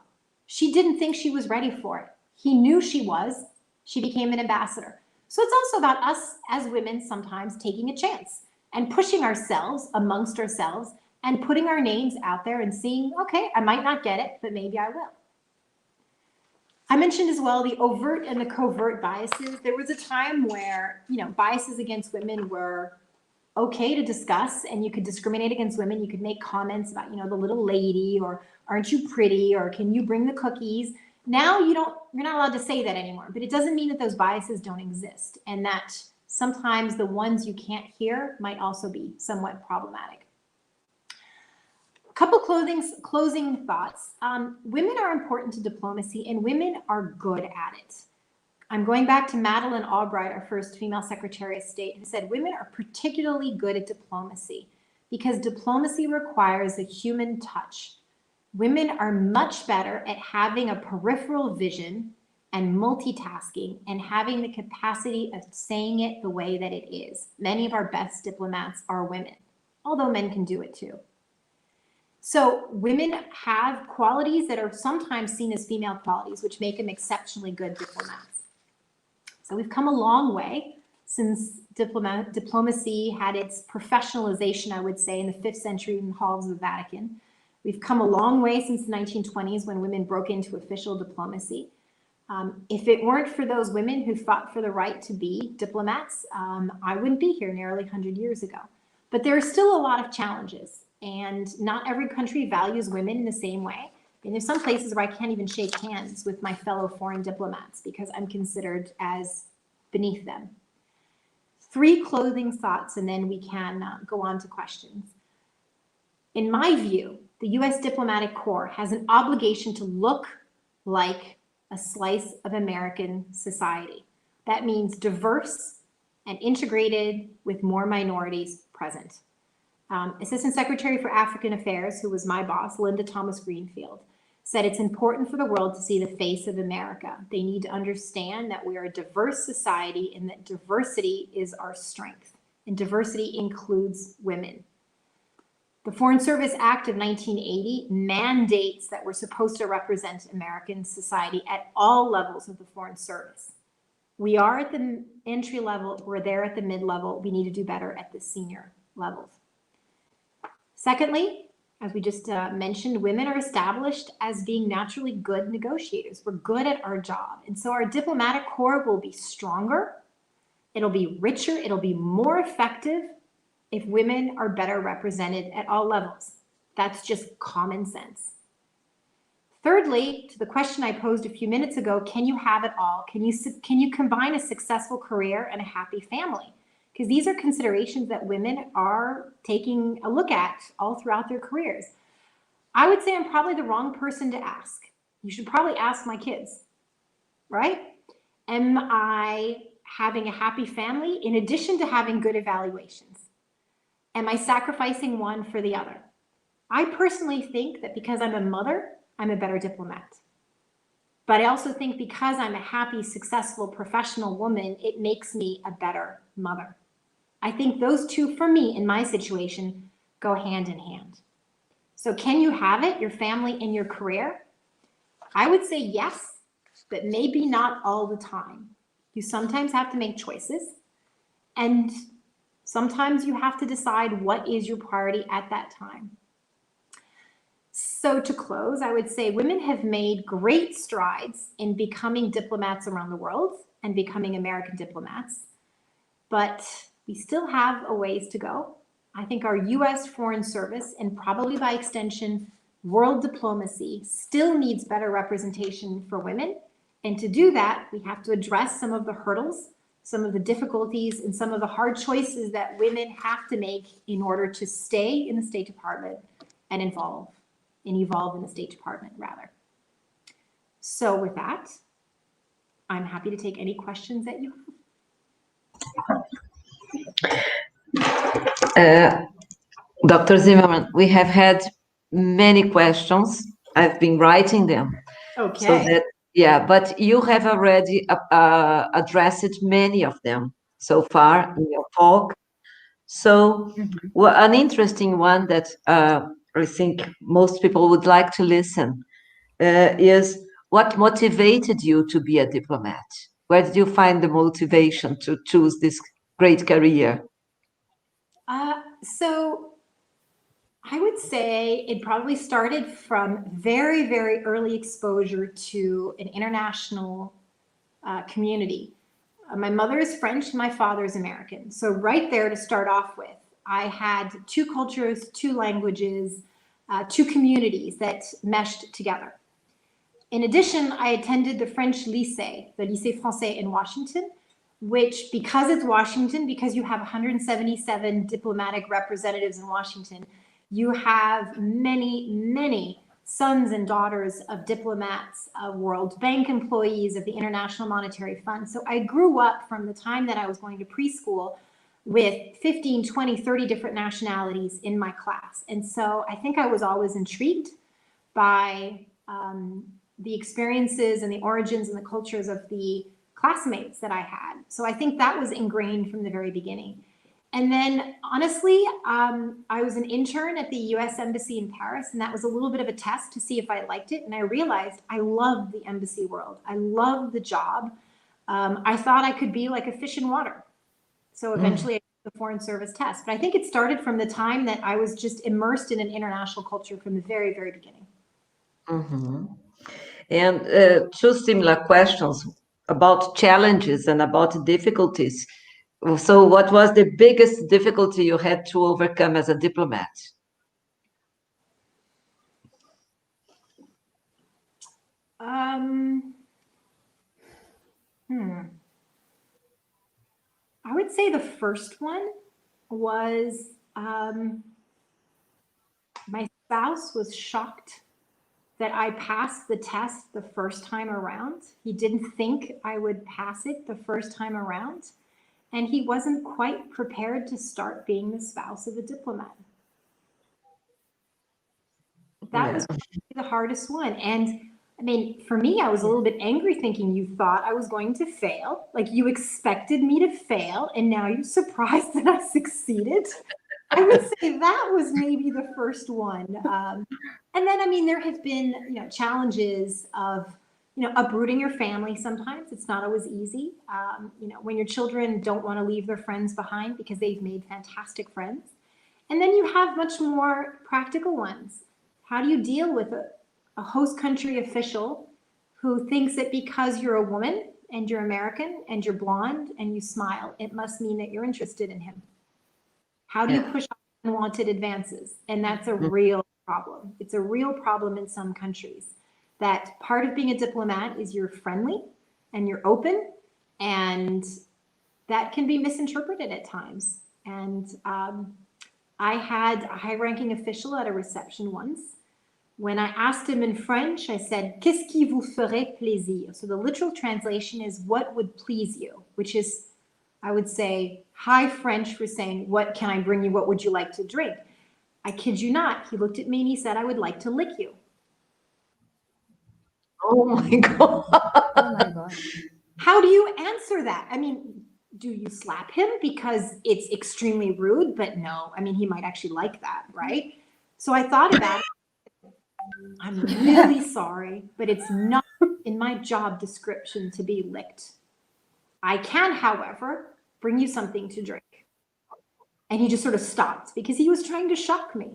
She didn't think she was ready for it. He knew she was. She became an ambassador. So it's also about us as women sometimes taking a chance and pushing ourselves amongst ourselves and putting our names out there and seeing, okay, I might not get it, but maybe I will. I mentioned as well the overt and the covert biases. There was a time where, biases against women were okay to discuss, and you could discriminate against women. You could make comments about, the little lady, or aren't you pretty, or can you bring the cookies? Now you're not allowed to say that anymore, but it doesn't mean that those biases don't exist, and that sometimes the ones you can't hear might also be somewhat problematic. A couple closing thoughts. Women are important to diplomacy, and women are good at it. I'm going back to Madeleine Albright, our first female Secretary of State, who said women are particularly good at diplomacy because diplomacy requires a human touch. Women are much better at having a peripheral vision and multitasking and having the capacity of saying it the way that it is. Many of our best diplomats are women, although men can do it too. So women have qualities that are sometimes seen as female qualities, which make them exceptionally good diplomats. So we've come a long way since diplomacy had its professionalization, I would say, in the 5th century in the halls of the Vatican. We've come a long way since the 1920s when women broke into official diplomacy. If it weren't for those women who fought for the right to be diplomats, I wouldn't be here nearly 100 years ago. But there are still a lot of challenges, and not every country values women in the same way. And there's some places where I can't even shake hands with my fellow foreign diplomats because I'm considered as beneath them. 3 closing thoughts, and then we can go on to questions. In my view, the US diplomatic corps has an obligation to look like a slice of American society. That means diverse and integrated with more minorities present. Assistant Secretary for African Affairs, who was my boss, Linda Thomas Greenfield, said it's important for the world to see the face of America. They need to understand that we are a diverse society and that diversity is our strength, and diversity includes women. The Foreign Service Act of 1980 mandates that we're supposed to represent American society at all levels of the Foreign Service. We are at the entry level, we're there at the mid-level, we need to do better at the senior levels. Secondly, as we just mentioned, women are established as being naturally good negotiators. We're good at our job. And so our diplomatic corps will be stronger, it'll be richer, it'll be more effective if women are better represented at all levels. That's just common sense. Thirdly, to the question I posed a few minutes ago, can you have it all? Can you combine a successful career and a happy family? Because these are considerations that women are taking a look at all throughout their careers. I would say I'm probably the wrong person to ask. You should probably ask my kids, right? Am I having a happy family in addition to having good evaluations? Am I sacrificing one for the other? I personally think that because I'm a mother, I'm a better diplomat. But I also think because I'm a happy, successful, professional woman, it makes me a better mother. I think those two, for me, in my situation, go hand in hand. So can you have it, your family and your career? I would say yes, but maybe not all the time. You sometimes have to make choices, and sometimes you have to decide what is your priority at that time. So to close, I would say women have made great strides in becoming diplomats around the world and becoming American diplomats, but we still have a ways to go. I think our US Foreign Service, and probably by extension, world diplomacy, still needs better representation for women. And to do that, we have to address some of the hurdles, some of the difficulties, and some of the hard choices that women have to make in order to stay in the State Department and evolve in the State Department, rather. So with that, I'm happy to take any questions that you have. Dr. Zimmerman, we have had many questions. I've been writing them. Okay. So that, yeah, but you have already addressed many of them so far in your talk. So well, an interesting one that I think most people would like to listen is what motivated you to be a diplomat? Where did you find the motivation to choose this great career? So I would say it probably started from very, very early exposure to an international community. My mother is French, my father is American. So right there to start off with, I had 2 cultures, 2 languages, 2 communities that meshed together. In addition, I attended the French lycée, the Lycée Français in Washington, which, because it's Washington, because you have 177 diplomatic representatives in Washington, you have many, many sons and daughters of diplomats, of World Bank employees, of the International Monetary Fund. So I grew up from the time that I was going to preschool with 15, 20, 30 different nationalities in my class. And so I think I was always intrigued by the experiences and the origins and the cultures of the classmates that I had. So I think that was ingrained from the very beginning. And then honestly, I was an intern at the US Embassy in Paris, and that was a little bit of a test to see if I liked it. And I realized I love the embassy world. I love the job. I thought I could be like a fish in water. So eventually I took the Foreign Service test. But I think it started from the time that I was just immersed in an international culture from the very, very beginning. And two similar questions about challenges and about difficulties. So what was the biggest difficulty you had to overcome as a diplomat? I would say the first one was my spouse was shocked that I passed the test the first time around. He didn't think I would pass it the first time around. And he wasn't quite prepared to start being the spouse of a diplomat. That was the hardest one. And I mean, for me, I was a little bit angry thinking you thought I was going to fail. Like you expected me to fail and now you're surprised that I succeeded. I would say that was maybe the first one. And then, I mean, there have been, challenges of, uprooting your family sometimes. It's not always easy. When your children don't want to leave their friends behind because they've made fantastic friends. And then you have much more practical ones. How do you deal with a host country official who thinks that because you're a woman and you're American and you're blonde and you smile, it must mean that you're interested in him? How do you push unwanted advances? And that's a real problem. It's a real problem in some countries that part of being a diplomat is you're friendly and you're open, and that can be misinterpreted at times. And I had a high-ranking official at a reception once. When I asked him in French, I said, "Qu'est-ce qui vous ferait plaisir?" So the literal translation is, "What would please you?" Which is, I would say, high French for saying, "What can I bring you? What would you like to drink?" I kid you not. He looked at me and he said, "I would like to lick you." Oh my God. Oh my God. How do you answer that? I mean, do you slap him because it's extremely rude? But no, I mean, he might actually like that, right? So I thought about it. I'm really sorry, but it's not in my job description to be licked. I can, however, bring you something to drink. And he just sort of stopped because he was trying to shock me.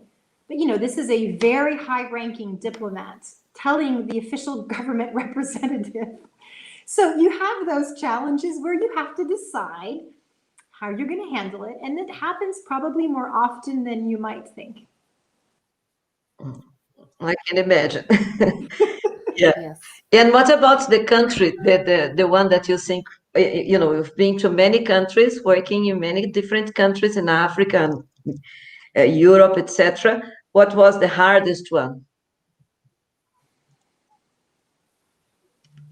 But this is a very high-ranking diplomat telling the official government representative. So you have those challenges where you have to decide how you're going to handle it. And it happens probably more often than you might think. I can imagine. Yeah. Yes. And what about the country, the one that you think, you've been to many countries, working in many different countries in Africa and Europe, etc. What was the hardest one?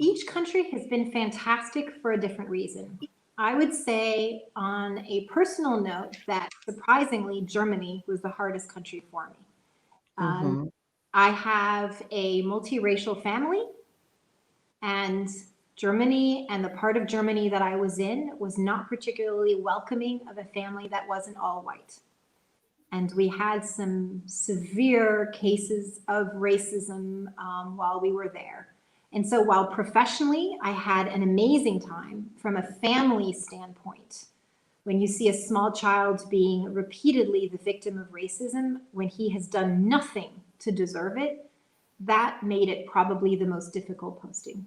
Each country has been fantastic for a different reason. I would say on a personal note that surprisingly, Germany was the hardest country for me. I have a multiracial family, and Germany and the part of Germany that I was in was not particularly welcoming of a family that wasn't all white. And we had some severe cases of racism while we were there. And so while professionally I had an amazing time, from a family standpoint, when you see a small child being repeatedly the victim of racism when he has done nothing to deserve it, that made it probably the most difficult posting.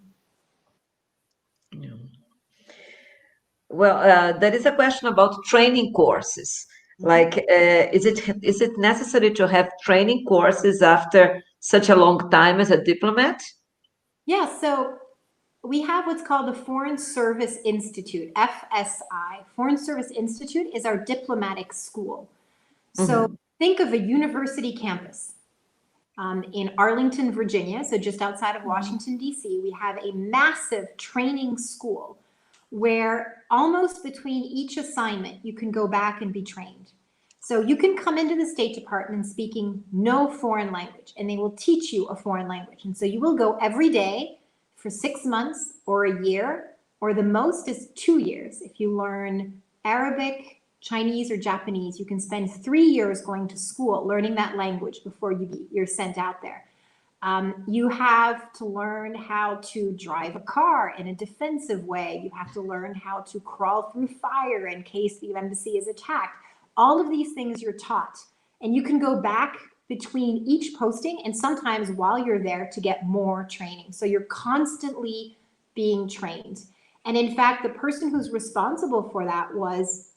Yeah. Well, there is a question about training courses. Like, is it necessary to have training courses after such a long time as a diplomat? Yeah, so we have what's called the Foreign Service Institute, FSI. Foreign Service Institute is our diplomatic school. So think of a university campus in Arlington, Virginia, so just outside of Washington, D.C. We have a massive training school where almost between each assignment, you can go back and be trained. So you can come into the State Department speaking no foreign language, and they will teach you a foreign language. And so you will go every day for 6 months or a year, or the most is 2 years. If you learn Arabic, Chinese, or Japanese, you can spend 3 years going to school learning that language before you're sent out there. You have to learn how to drive a car in a defensive way. You have to learn how to crawl through fire in case the embassy is attacked. All of these things you're taught, and you can go back between each posting and sometimes while you're there to get more training. So you're constantly being trained. And in fact, the person who's responsible for that was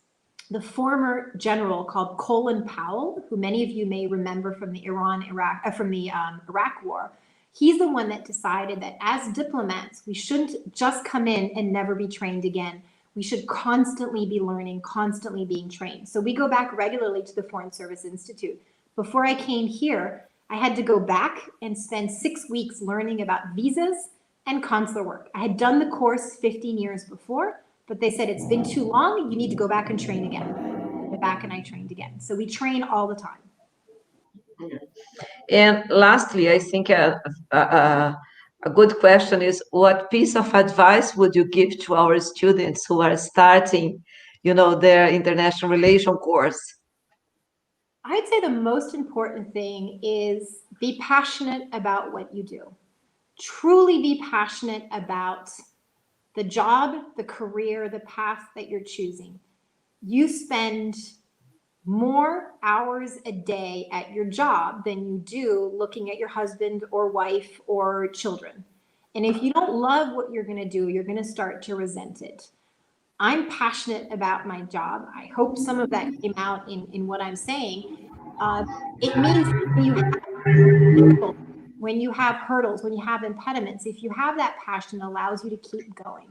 the former general called Colin Powell, who many of you may remember from the Iraq War. He's the one that decided that as diplomats, we shouldn't just come in and never be trained again. We should constantly be learning, constantly being trained. So we go back regularly to the Foreign Service Institute. Before I came here, I had to go back and spend 6 weeks learning about visas and consular work. I had done the course 15 years before, but they said it's been too long, you need to go back and train again. I went back and I trained again. So we train all the time. And lastly, I think a good question is, what piece of advice would you give to our students who are starting, their international relation course? I'd say the most important thing is be passionate about what you do. Truly be passionate about the job, the career, the path that you're choosing. You spend more hours a day at your job than you do looking at your husband or wife or children. And if you don't love what you're going to do, you're going to start to resent it. I'm passionate about my job. I hope some of that came out in what I'm saying. It means when you have hurdles, when you have impediments, if you have that passion, it allows you to keep going.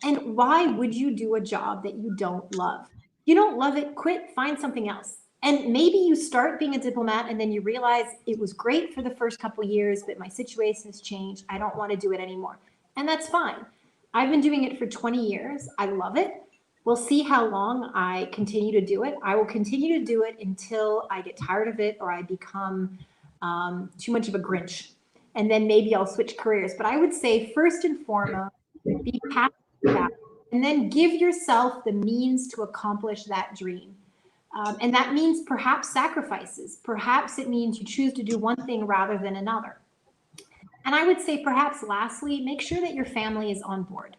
And why would you do a job that you don't love? You don't love it, quit, find something else. And maybe you start being a diplomat and then you realize it was great for the first couple of years, but my situation has changed. I don't want to do it anymore. And that's fine. I've been doing it for 20 years. I love it. We'll see how long I continue to do it. I will continue to do it until I get tired of it or I become too much of a Grinch. And then maybe I'll switch careers. But I would say first and foremost, be passionate about it, and then give yourself the means to accomplish that dream. And that means perhaps sacrifices. Perhaps it means you choose to do one thing rather than another. And I would say perhaps lastly, make sure that your family is on board.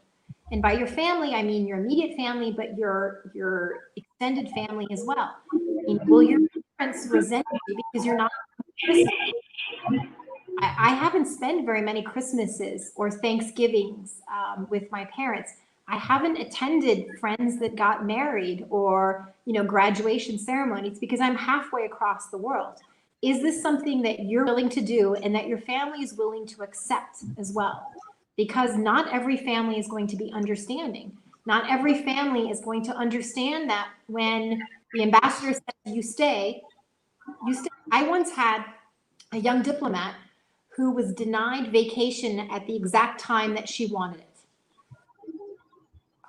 And by your family, I mean your immediate family, but your extended family as well. Will your parents resent you because you're not Christmas? I haven't spent very many Christmases or Thanksgivings with my parents. I haven't attended friends that got married or graduation ceremonies because I'm halfway across the world. Is this something that you're willing to do and that your family is willing to accept as well? Because not every family is going to be understanding. Not every family is going to understand that when the ambassador says you stay, you stay. I once had a young diplomat who was denied vacation at the exact time that she wanted it.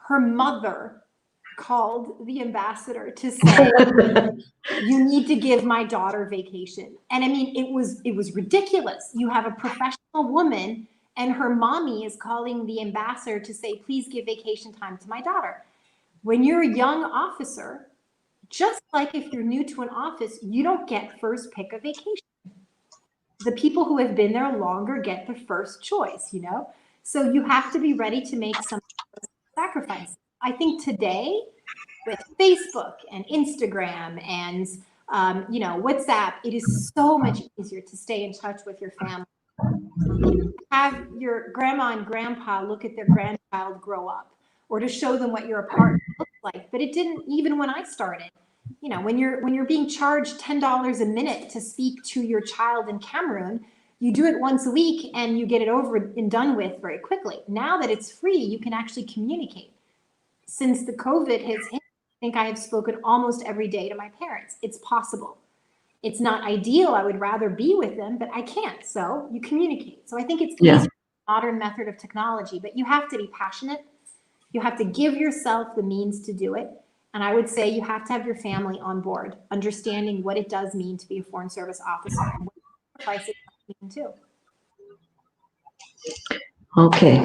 Her mother called the ambassador to say, you need to give my daughter vacation. And I mean, it was ridiculous. You have a professional woman and her mommy is calling the ambassador to say, please give vacation time to my daughter. When you're a young officer, just like if you're new to an office, you don't get first pick of vacation. The people who have been there longer get the first choice, So you have to be ready to make some sacrifice. I think today with Facebook and Instagram and WhatsApp, it is so much easier to stay in touch with your family. Have your grandma and grandpa look at their grandchild grow up, or to show them what your apartment looks like. But it didn't even when I started. When you're being charged $10 a minute to speak to your child in Cameroon, you do it once a week and you get it over and done with very quickly. Now that it's free, you can actually communicate. Since the COVID has hit, I think I have spoken almost every day to my parents. It's possible. It's not ideal. I would rather be with them, but I can't. So you communicate. So I think it's easier, modern method of technology, but you have to be passionate. You have to give yourself the means to do it. And I would say you have to have your family on board, understanding what it does mean to be a Foreign Service officer and what sacrifices mean too. Okay.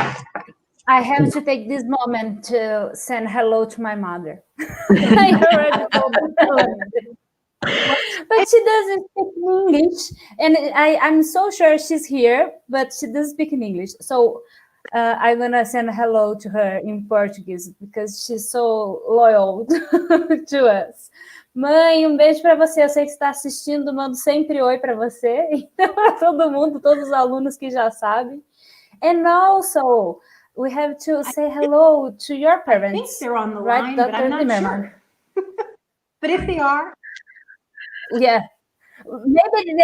I have to take this moment to send hello to my mother. I already told her. But she doesn't speak English, and I'm so sure she's here, but she doesn't speak in English. So I'm gonna send hello to her in Portuguese because she's so loyal to us. Mãe, um beijo para você. Eu sei que você está assistindo, mando sempre oi para você. Então, para todo mundo, todos os alunos que já sabem. And also, we have to say hello to your parents. I think they're on the right, line, Dr. but I'm not Zimmerman? sure. But if they are, yeah, maybe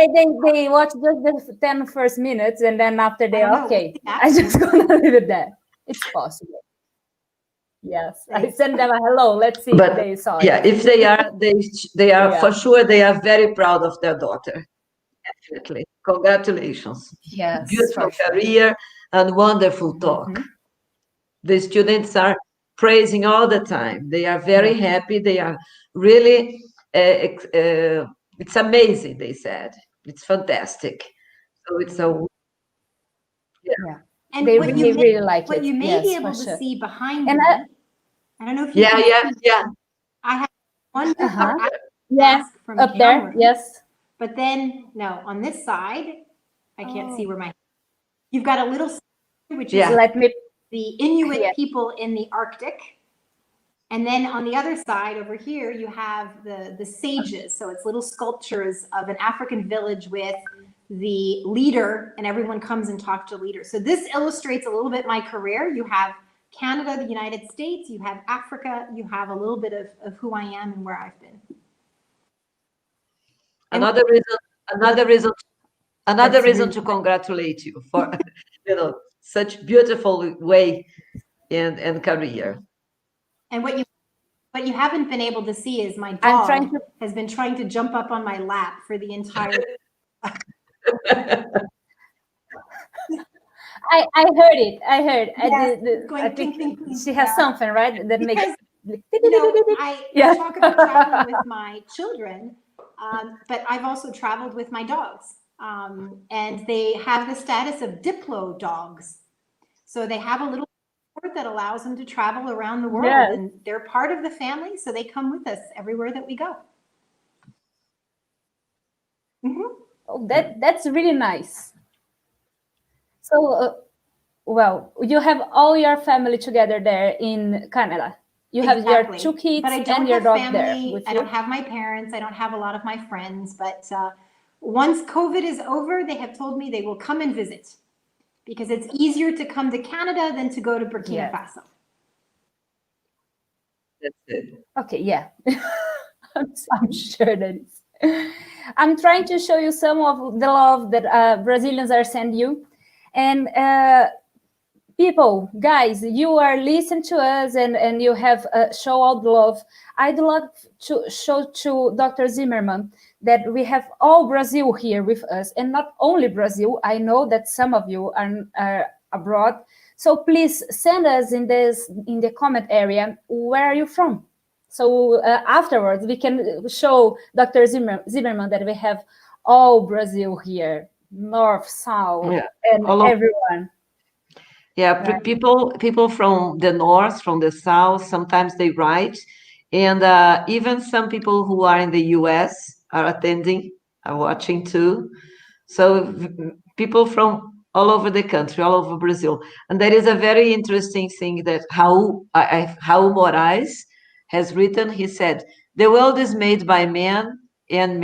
they watch just the 10 first minutes and then after they okay. I just gonna leave it there. It's possible. Yes, I send them a hello. Let's see if they saw it. If they are, they are for sure. They are very proud of their daughter. Definitely, congratulations. Yes, beautiful career and wonderful talk. The students are praising all the time. They are very happy. They are really. It's amazing. They said it's fantastic. So it's a And they what really like what it. you may be able to see behind me. I don't know if you can see. I have one mask from up Cameron, there. Yes. But then no, on this side, I can't see where my. You've got a little, which is the Inuit people in the Arctic, and then on the other side over here, you have the sages. So it's little sculptures of an African village with the leader, and everyone comes and talks to the leader. So this illustrates a little bit my career. You have Canada, the United States, you have Africa, you have a little bit of who I am and where I've been. Another reason to congratulate you for such beautiful way and career. And what you haven't been able to see is my dog has been trying to jump up on my lap for the entire. I heard it. I heard. Yes, I think she has something, right? That makes. I talk about traveling with my children, but I've also traveled with my dogs, and they have the status of Diplo dogs. So they have a little passport that allows them to travel around the world, and they're part of the family, so they come with us everywhere that we go. Oh, that's really nice. So, well, you have all your family together there in Canada. You have your 2 kids and your dog there with you. I don't have my parents. I don't have a lot of my friends. But once COVID is over, they have told me they will come and visit because it's easier to come to Canada than to go to Burkina Faso. That's it. Okay, yeah. I'm sure that is. I'm trying to show you some of the love that Brazilians are sending you. And people, guys, you are listening to us and you have show all the love. I'd love to show to Dr. Zimmerman that we have all Brazil here with us, and not only Brazil. I know that some of you are abroad. So please send us in the comment area, where are you from? So afterwards, we can show Dr. Zimmerman that we have all Brazil here, north, south, and everyone. Yeah, right. People from the north, from the south, sometimes they write. And even some people who are in the US are attending, are watching too. So people from all over the country, all over Brazil. And there is a very interesting thing that Raul Moraes has written. He said, the world is made by men and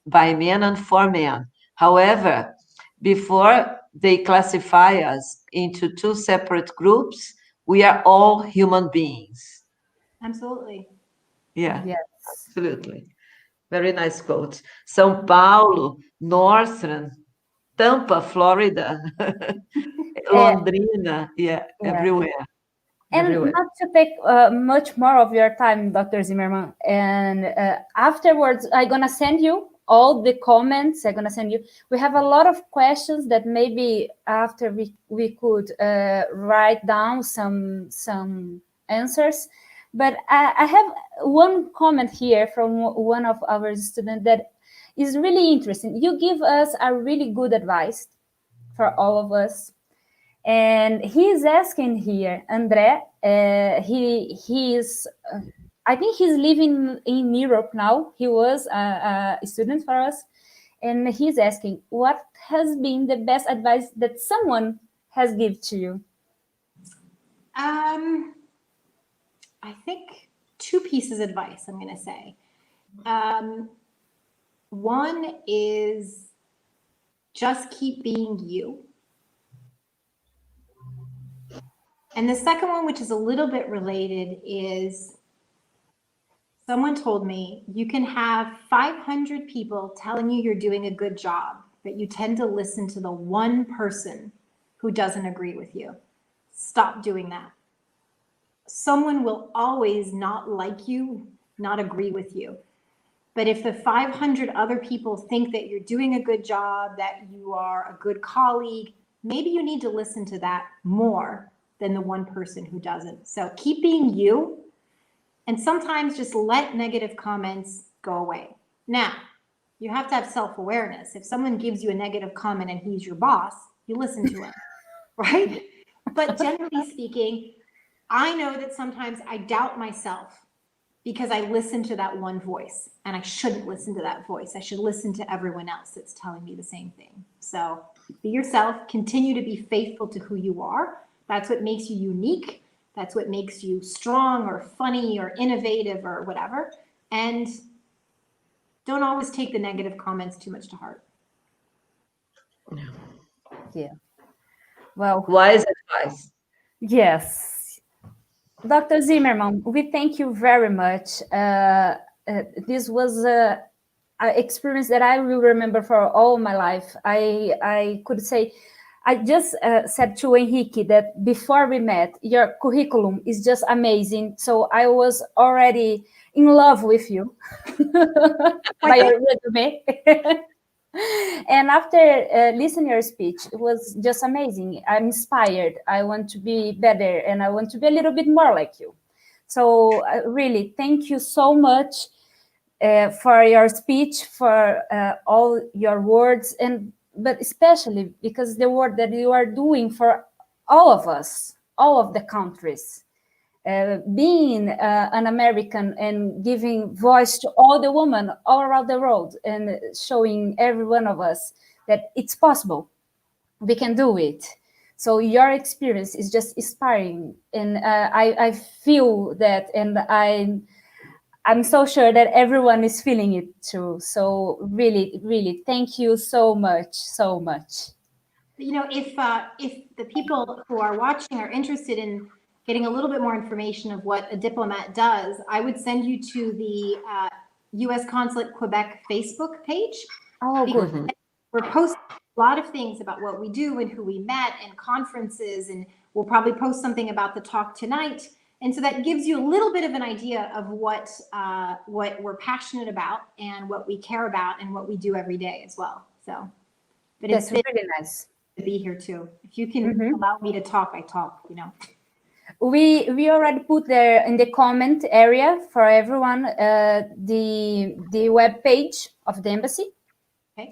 by men and for men. However, before they classify us into 2 separate groups, we are all human beings. Absolutely. Yeah, yes. Absolutely. Very nice quote. São Paulo, Northern, Tampa, Florida, Londrina, everywhere. And everywhere. Not to take much more of your time, Dr. Zimmerman. And afterwards, I'm going to send you all the comments. I'm going to send you. We have a lot of questions that maybe after we could write down some answers. But I have one comment here from one of our students that is really interesting. You give us a really good advice for all of us. And he is asking here, André, he is I think he's living in Europe now. He was a student for us. And he's asking, what has been the best advice that someone has given to you? I think 2 pieces of advice I'm going to say. One is just keep being you. And the second one, which is a little bit related, is someone told me you can have 500 people telling you you're doing a good job, but you tend to listen to the one person who doesn't agree with you. Stop doing that. Someone will always not like you, not agree with you. But if the 500 other people think that you're doing a good job, that you are a good colleague, maybe you need to listen to that more than the one person who doesn't. So keep being you, and sometimes just let negative comments go away. Now, you have to have self-awareness. If someone gives you a negative comment and he's your boss, you listen to him, right? But generally speaking, I know that sometimes I doubt myself because I listen to that one voice, and I shouldn't listen to that voice. I should listen to everyone else that's telling me the same thing. So be yourself, continue to be faithful to who you are. That's what makes you unique. That's what makes you strong or funny or innovative or whatever. And don't always take the negative comments too much to heart. Yeah. Well, Wise advice. yes. Dr. Zimmerman, we thank you very much. This was an experience that I will remember for all my life. I could say, I just said to Henrique that before we met, your curriculum is just amazing. So I was already in love with you by your resume. And after listening your speech, it was just amazing. I'm inspired. I want to be better, and I want to be a little bit more like you. So really, thank you so much for your speech, for all your words, but especially because the work that you are doing for all of us, all of the countries. Being an American and giving voice to all the women all around the world and showing every one of us that it's possible, we can do it. So your experience is just inspiring, and I feel that, and I'm so sure that everyone is feeling it too. So really, really, thank you so much, so much. You know, if the people who are watching are interested in getting a little bit more information of what a diplomat does, I would send you to the U.S. Consulate Quebec Facebook page. Oh, good. We're posting a lot of things about what we do and who we met and conferences, and we'll probably post something about the talk tonight. And so that gives you a little bit of an idea of what we're passionate about and what we care about and what we do every day as well. So, but That's really nice to be here too. If you can allow me to talk, I talk, you know. We already put there in the comment area for everyone the web page of the embassy. Okay.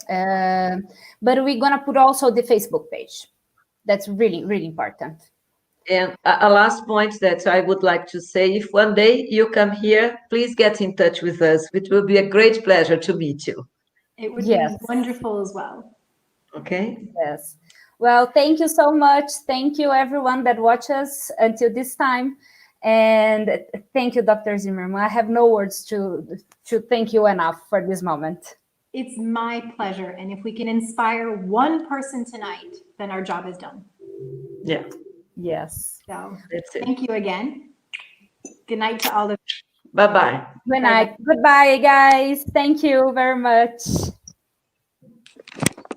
But we're gonna put also the Facebook page. That's really, really important. And a last point that I would like to say, if one day you come here, please get in touch with us. It will be a great pleasure to meet you. It would be wonderful as well. Okay. Yes. Well, thank you so much. Thank you, everyone that watched us until this time. And thank you, Dr. Zimmerman. I have no words to thank you enough for this moment. It's my pleasure. And if we can inspire one person tonight, then our job is done. Yeah. Yes. So That's it. thank you again. Good night to all of you. Bye-bye. Good night. Goodbye, guys. Thank you very much.